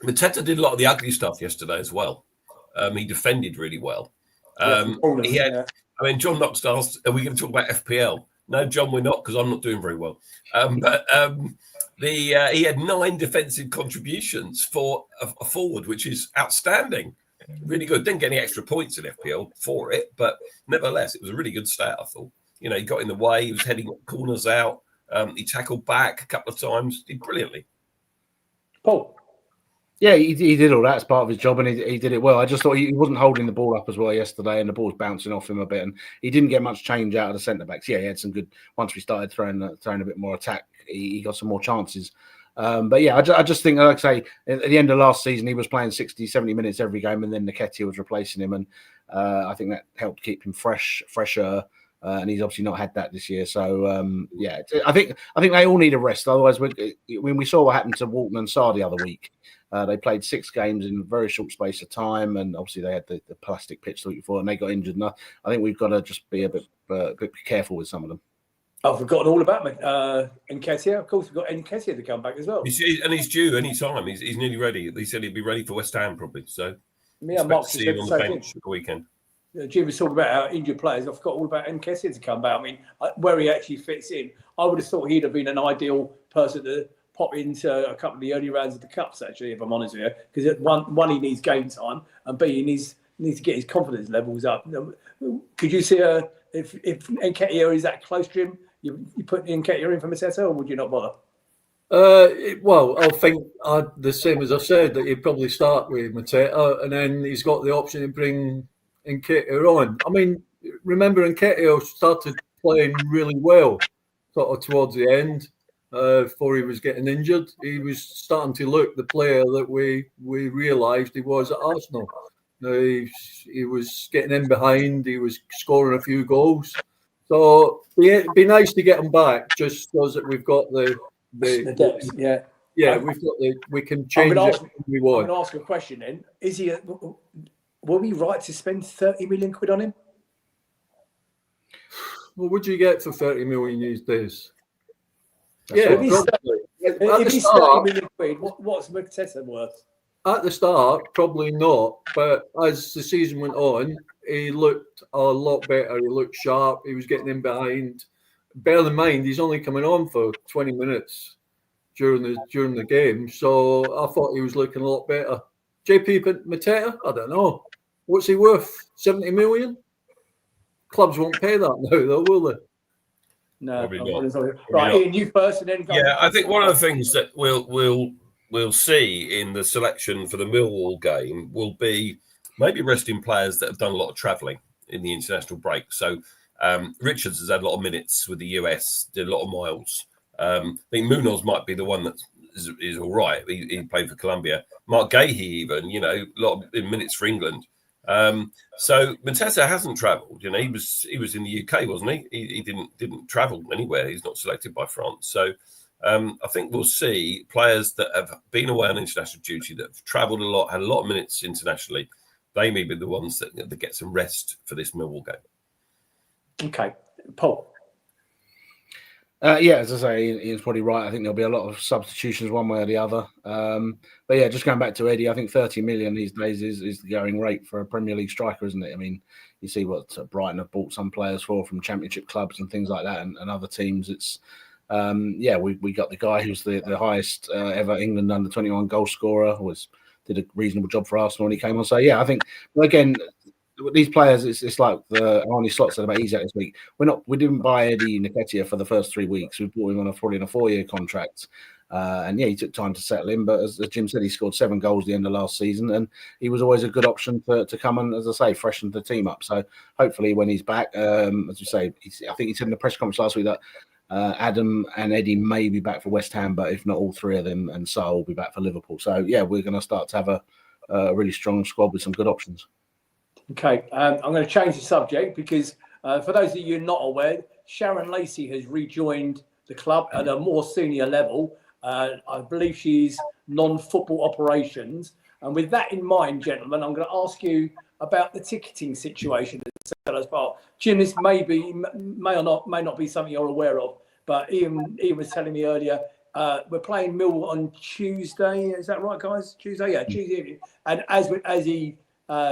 Mateta did a lot of the ugly stuff yesterday as well. He defended really well. He had, John Knox asked, are we going to talk about FPL? No, John, we're not, because I'm not doing very well. But he had 9 defensive contributions for a forward, which is outstanding. Really good. Didn't get any extra points in FPL for it, but nevertheless, it was a really good stat, I thought. He got in the way. He was heading corners out. He tackled back a couple of times. Did brilliantly. Paul? Yeah, he did all that as part of his job, and he did it well. I just thought he wasn't holding the ball up as well yesterday, and the ball was bouncing off him a bit, and he didn't get much change out of the centre-backs. Yeah, he had some good – once we started throwing a bit more attack, he got some more chances. But yeah, I just think, like I say, at the end of last season, he was playing 60, 70 minutes every game, and then Nketiah was replacing him, and I think that helped keep him fresher. And he's obviously not had that this year. So, yeah, I think they all need a rest. Otherwise, when we saw what happened to Walton and Sarr the other week, they played 6 games in a very short space of time. And obviously, they had the plastic pitch the week before and they got injured. And I think we've got to just be a bit careful with some of them. I've forgotten all about Nketiah. Of course, we've got Nketiah to come back as well. He's due any time. He's nearly ready. He said he'd be ready for West Ham probably. So, yeah, Mark see him on the bench for the weekend. Jim was talking about our injured players. I forgot all about Nketiah to come back. I mean, where he actually fits in, I would have thought he'd have been an ideal person to pop into a couple of the early rounds of the Cups, actually, if I'm honest with you. Because one, he needs game time, and B, he needs to get his confidence levels up. Could you see if Nketiah is that close, Jim, you put Nketiah in for Mateta, or would you not bother? Well, I think the same as I said, that he'd probably start with Mateta, and then he's got the option to bring Nketiah on. I mean, remember Nketiah started playing really well sort of towards the end before he was getting injured. He was starting to look the player that we realised he was at Arsenal. He was getting in behind. He was scoring a few goals. So it'd be nice to get him back, just so that we've got the depth. Yeah, we can change it if we want. I'm going to ask a question then. Is he? Were we right to spend 30 million quid on him? What would you get for 30 million these days? Yeah, If he's 30 million quid, what's Mateta worth? At the start, probably not. But as the season went on, he looked a lot better. He looked sharp. He was getting in behind. Bear in mind, he's only coming on for 20 minutes during the game. So I thought he was looking a lot better. JP Mateta, I don't know. What's he worth? 70 million? Clubs won't pay that now, though, will they? No. Probably Right, Ian, you first, and then yeah, I think one of the things that we'll see in the selection for the Millwall game will be maybe resting players that have done a lot of travelling in the international break. So Richards has had a lot of minutes with the US, did a lot of miles. I think Munoz might be the one that is all right. He played for Colombia. Mark Gahey even, a lot of minutes for England. So Mateta hasn't travelled. He was in the UK, wasn't he? He didn't travel anywhere. He's not selected by France. So I think we'll see players that have been away on international duty, that have travelled a lot, had a lot of minutes internationally. They may be the ones that get some rest for this Millwall game. Okay, Paul. Yeah, as I say, Ian's probably right. I think there'll be a lot of substitutions one way or the other. But yeah, just going back to Eddie, I think 30 million these days is the going rate for a Premier League striker, isn't it? I mean, you see what Brighton have bought some players for from Championship clubs and things like that, and other teams. It's we got the guy who's the highest ever England under-21 goal scorer, did a reasonable job for Arsenal when he came on. So yeah, I think again, these players, it's like the Arnie Slot said about Jezrak this week. We didn't buy Eddie Nketiah for the first 3 weeks. We bought him on a 4-year contract, and yeah, he took time to settle in. But as Jim said, he scored 7 goals at the end of last season, and he was always a good option to come and, as I say, freshen the team up. So hopefully, when he's back, as you say, I think he said in the press conference last week that Adam and Eddie may be back for West Ham, but if not all 3 of them, and Saul will be back for Liverpool. So yeah, we're going to start to have a really strong squad with some good options. Okay, I'm going to change the subject because for those of you not aware, Sharon Lacey has rejoined the club at a more senior level. I believe she's non-football operations. And with that in mind, gentlemen, I'm going to ask you about the ticketing situation at Selhurst Park. Jim, this may not be something you're aware of, but Ian was telling me earlier, we're playing Millwall on Tuesday. Is that right, guys? Tuesday, yeah, Tuesday evening. And as he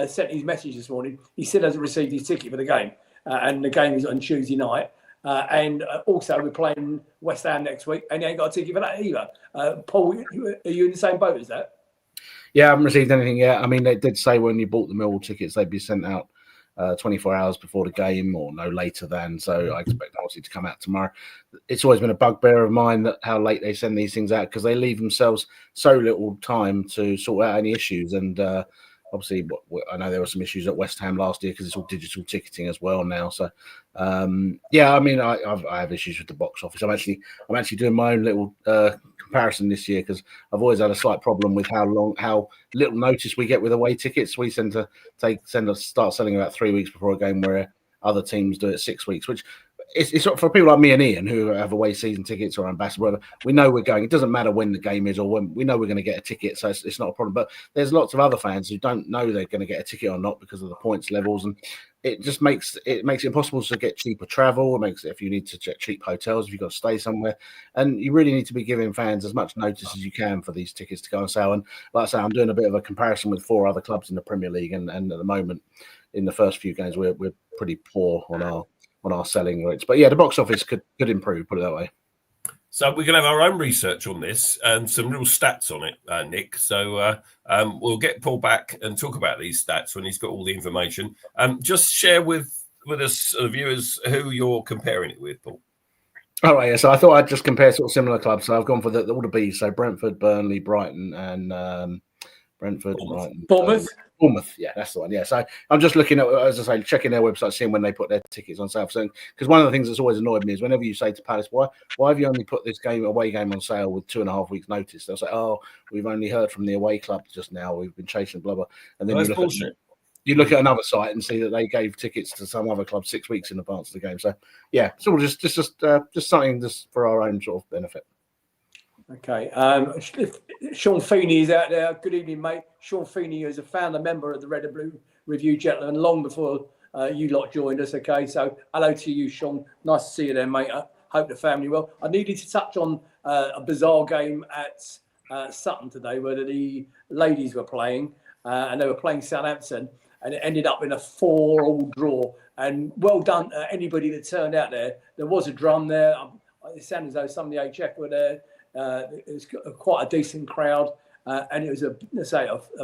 sent his message this morning, he still hasn't received his ticket for the game, and the game is on Tuesday night. And also, we're playing West Ham next week, and he ain't got a ticket for that either. Paul, are you in the same boat as that? Yeah, I haven't received anything yet. I mean, they did say when you bought the Millwall tickets, they'd be sent out 24 hours before the game or no later than. So I expect obviously to come out tomorrow. It's always been a bugbear of mine that how late they send these things out, because they leave themselves so little time to sort out any issues. And obviously, I know there were some issues at West Ham last year because it's all digital ticketing as well now. So, yeah, I mean, I have issues with the box office. I'm actually doing my own little comparison this year, because I've always had a slight problem with how little notice we get with away tickets. We tend to start selling about 3 weeks before a game, where other teams do it 6 weeks, which it's for people like me and Ian who have away season tickets or ambassador, whatever. We know we're going. It doesn't matter when the game is or when. We know we're going to get a ticket, so it's not a problem. But there's lots of other fans who don't know they're going to get a ticket or not because of the points levels, and it just makes it impossible to get cheaper travel. It makes it, if you need to check cheap hotels, if you've got to stay somewhere, and you really need to be giving fans as much notice as you can for these tickets to go on sale. And like I say, I'm doing a bit of a comparison with 4 other clubs in the Premier League, and at the moment, in the first few games, we're pretty poor on our selling rates. But yeah, the box office could improve, put it that way. So we're going to have our own research on this and some real stats on it, Nick. So we'll get Paul back and talk about these stats when he's got all the information. Just share with us, viewers, who you're comparing it with, Paul. All right, yeah. So I thought I'd just compare sort of similar clubs. So I've gone for all the Bs. So Brentford, Burnley, Brighton, and Bournemouth, yeah, that's the one. Yeah, so I'm just looking at, as I say, checking their website, seeing when they put their tickets on sale. Because one of the things that's always annoyed me is whenever you say to Palace, why have you only put this away game on sale with 2.5 weeks' notice? They'll say, oh, we've only heard from the away club just now. We've been chasing blah blah. And then you look at another site and see that they gave tickets to some other club 6 weeks in advance of the game. So yeah, it's all just something just for our own sort of benefit. Okay. Sean Feeney is out there. Good evening, mate. Sean Feeney is a founder member of the Red and Blue Review, gentlemen, long before you lot joined us. Okay. So hello to you, Sean. Nice to see you there, mate. Hope the family well. I needed to touch on a bizarre game at Sutton today, where the ladies were playing, and they were playing Southampton, and it ended up in a 4-4 draw. And well done to anybody that turned out there. There was a drum there. It sounded as though some of the HF were there. It was quite a decent crowd, and it was a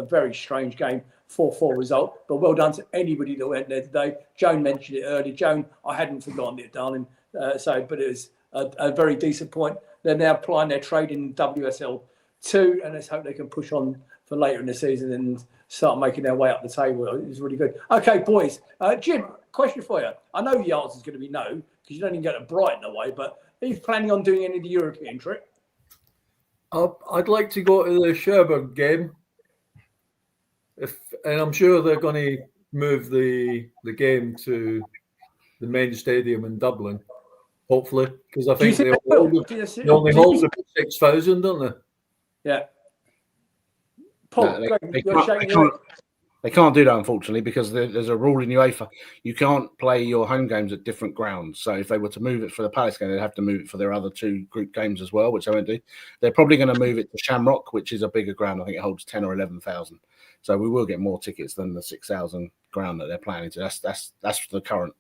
very strange game, 4-4 result. But well done to anybody that went there today. Joan mentioned it earlier. Joan, I hadn't forgotten it, darling. But it was a very decent point. They're now applying their trade in WSL 2, and let's hope they can push on for later in the season and start making their way up the table. It was really good. Okay, boys. Jim, question for you. I know the answer is going to be no, because you don't even get to Brighton away, but are you planning on doing any of the European trip? I'd like to go to the Cherbourg game, and I'm sure they're going to move the game to the main stadium in Dublin, hopefully, because I think they only hold about 6,000, don't they? Yeah. Paul, they can't do that, unfortunately, because there's a rule in UEFA. You can't play your home games at different grounds. So if they were to move it for the Palace game, they'd have to move it for their other 2 group games as well, which they won't do. They're probably going to move it to Shamrock, which is a bigger ground. I think it holds 10 or 11,000. So we will get more tickets than the 6,000 ground that they're planning to. That's the current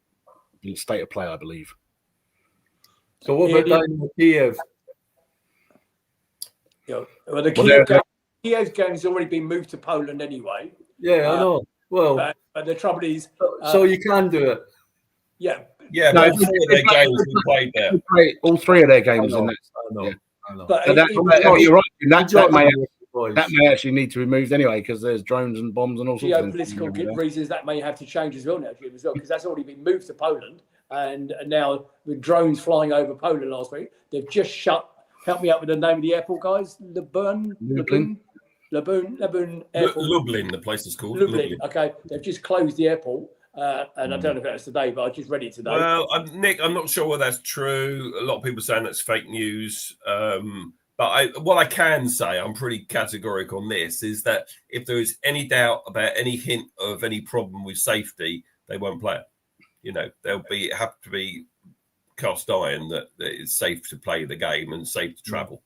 state of play, I believe. So what about down in Kiev? Well, the Kiev game has already been moved to Poland anyway. Yeah, I know. Well, but the trouble is, so you can do it. Yeah. Yeah, no, all 3 of their games we played there. All 3 of their games in that. I know. Yeah. I know. But you're right. That may actually need to be moved anyway, because there's drones and bombs and all sorts of geopolitical reasons that may have to change as well now, Jim, because that's already been moved to Poland, and now with drones flying over Poland last week, they've just shut. Help me out with the name of the airport, guys. Lublin Airport. Lublin, the place is called. Lublin. Okay, they've just closed the airport, and I don't know if that's today, but I just read it today. Well, Nick, I'm not sure whether that's true. A lot of people saying that's fake news. But what I can say, I'm pretty categorical on this, is that if there is any doubt about any hint of any problem with safety, they won't play it. You know, have to be cast iron that it's safe to play the game and safe to travel.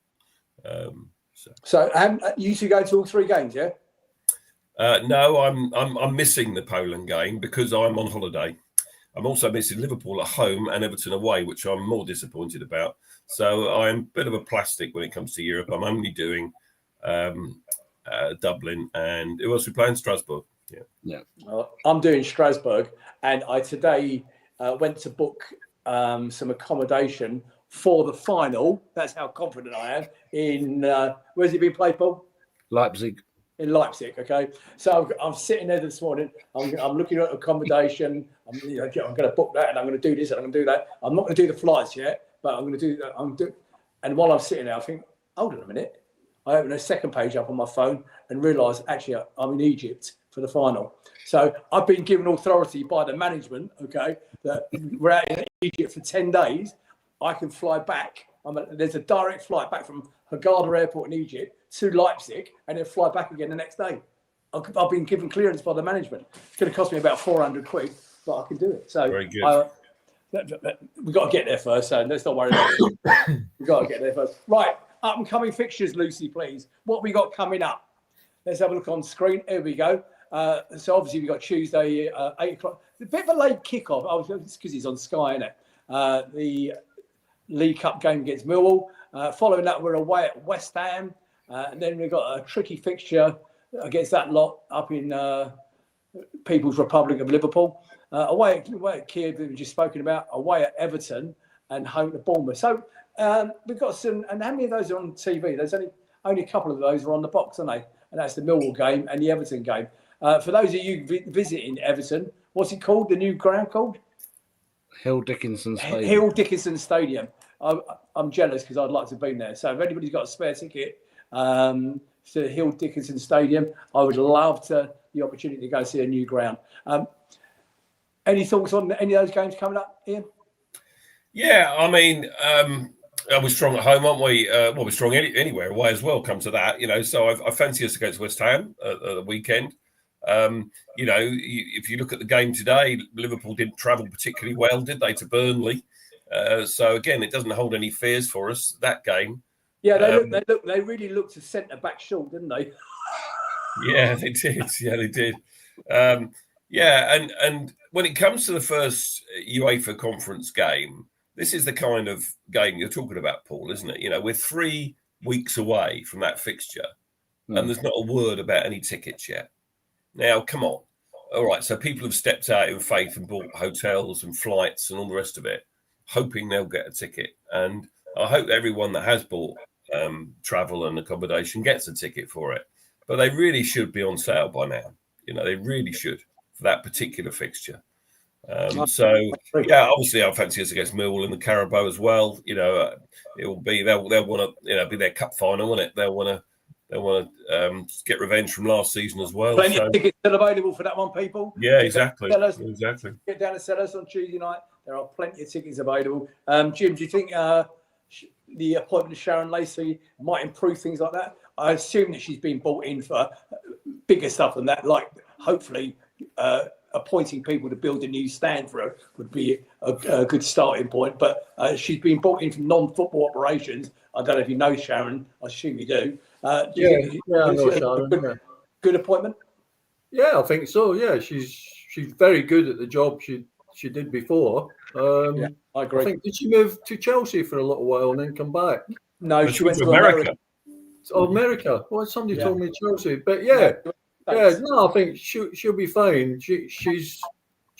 So you 2 go to all 3 games, yeah? No, I'm missing the Poland game because I'm on holiday. I'm also missing Liverpool at home and Everton away, which I'm more disappointed about. So I'm a bit of a plastic when it comes to Europe. I'm only doing Dublin, and who else we play in Strasbourg? Yeah. I'm doing Strasbourg, and I today went to book some accommodation for the final. That's how confident I am in where's it been played, Paul? Leipzig. In Leipzig, okay. So I'm sitting there this morning. I'm looking at accommodation. I'm going to book that, and I'm going to do this, and I'm going to do that. I'm not going to do the flights yet, but I'm going to do that. And while I'm sitting there, I think, hold on a minute. I open a second page up on my phone and realise actually I'm in Egypt for the final. So I've been given authority by the management, okay, that we're out in Egypt for 10 days. I can fly back. There's a direct flight back from Hurghada Airport in Egypt to Leipzig, and then fly back again the next day. I've been given clearance by the management. It's going to cost me about 400 quid, but I can do it. So very good. We've got to get there first, so let's not worry about it. We've got to get there first. Right, up and coming fixtures, Lucy, please. What have we got coming up? Let's have a look on screen. Here we go. So obviously we've got Tuesday, 8 o'clock. A bit of a late kickoff. It's because he's on Sky, isn't it? The League Cup game against Millwall. Following that, we're away at West Ham. And then we've got a tricky fixture against that lot up in People's Republic of Liverpool. Away at Kiev, we've just spoken about. Away at Everton and home to Bournemouth. So we've got some, and how many of those are on TV? There's only a couple of those are on the box, aren't they? And that's the Millwall game and the Everton game. For those of you visiting Everton, what's it called? The new ground called? Hill Dickinson Stadium. Hill Dickinson Stadium. I'm jealous because I'd like to have been there. So if anybody's got a spare ticket to Hill Dickinson Stadium, I would love the opportunity to go see a new ground. Any thoughts on any of those games coming up, Ian? Yeah, I mean, we're strong at home, aren't we? Well, we're strong anywhere away as well, come to that, you know. So I fancy us against West Ham at the weekend. You know, if you look at the game today, Liverpool didn't travel particularly well, did they, to Burnley? So again, it doesn't hold any fears for us, that game. Yeah, they really looked a centre back short, didn't they? Yeah, they did. Yeah, they did. And when it comes to the first UEFA conference game, this is the kind of game you're talking about, Paul, isn't it? We're 3 weeks away from that fixture, and there's not a word about any tickets yet. Now, come on. All right, so people have stepped out in faith and bought hotels and flights and all the rest of it, hoping they'll get a ticket. And I hope everyone that has bought travel and accommodation gets a ticket for it. But they really should be on sale by now. They really should for that particular fixture. Obviously I fancy us against Millwall in the Carabao as well. It will be they'll want to be their cup final, won't it? They'll want to get revenge from last season as well. Plenty of tickets still available for that one, people. Yeah, exactly. Exactly. Get down to Selhurst on Tuesday night. There are plenty of tickets available. Jim, do you think the appointment of Sharon Lacey might improve things like that? I assume that she's been brought in for bigger stuff than that, like hopefully appointing people to build a new stand for her would be a good starting point. But she's been brought in from non-football operations. I don't know if you know Sharon. I assume you do. I know Sharon. Good appointment? Yeah, I think so. Yeah, she's very good at the job she did before. I agree. I think, did she move to Chelsea for a little while and then come back? No, she went to America. Oh, America. Well, somebody told me Chelsea, but no, I think she'll be fine. She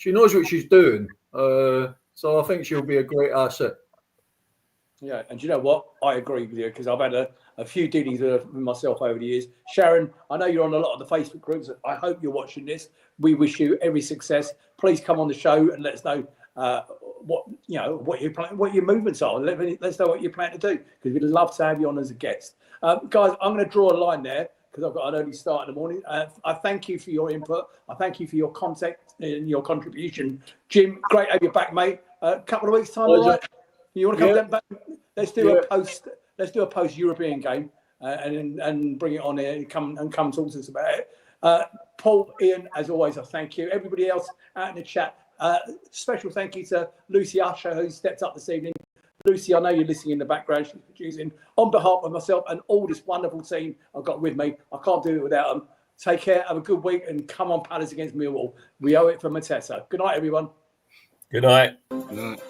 knows what she's doing, so I think she'll be a great asset. Yeah, and you know what? I agree with you because I've had a few dealings with myself over the years. Sharon, I know you're on a lot of the Facebook groups. I hope you're watching this. We wish you every success. Please come on the show and let us know what your movements are. Let's know what you plan to do because we'd love to have you on as a guest. Guys, I'm going to draw a line there because I've got an early start in the morning. I thank you for your input. I thank you for your contact and your contribution. Jim, great to have you back, mate. A couple of weeks' time, all right? You want to come back? Let's do a post. Let's do a post-European game and bring it on here and come talk to us about it. Paul, Ian, as always, I thank you. Everybody else out in the chat. Special thank you to Lucy Usher who stepped up this evening. Lucy, I know you're listening in the background. She's producing. On behalf of myself and all this wonderful team I've got with me, I can't do it without them. Take care, have a good week, and come on, Palace against Millwall. We owe it for Mateta. Good night, everyone. Good night. Good night.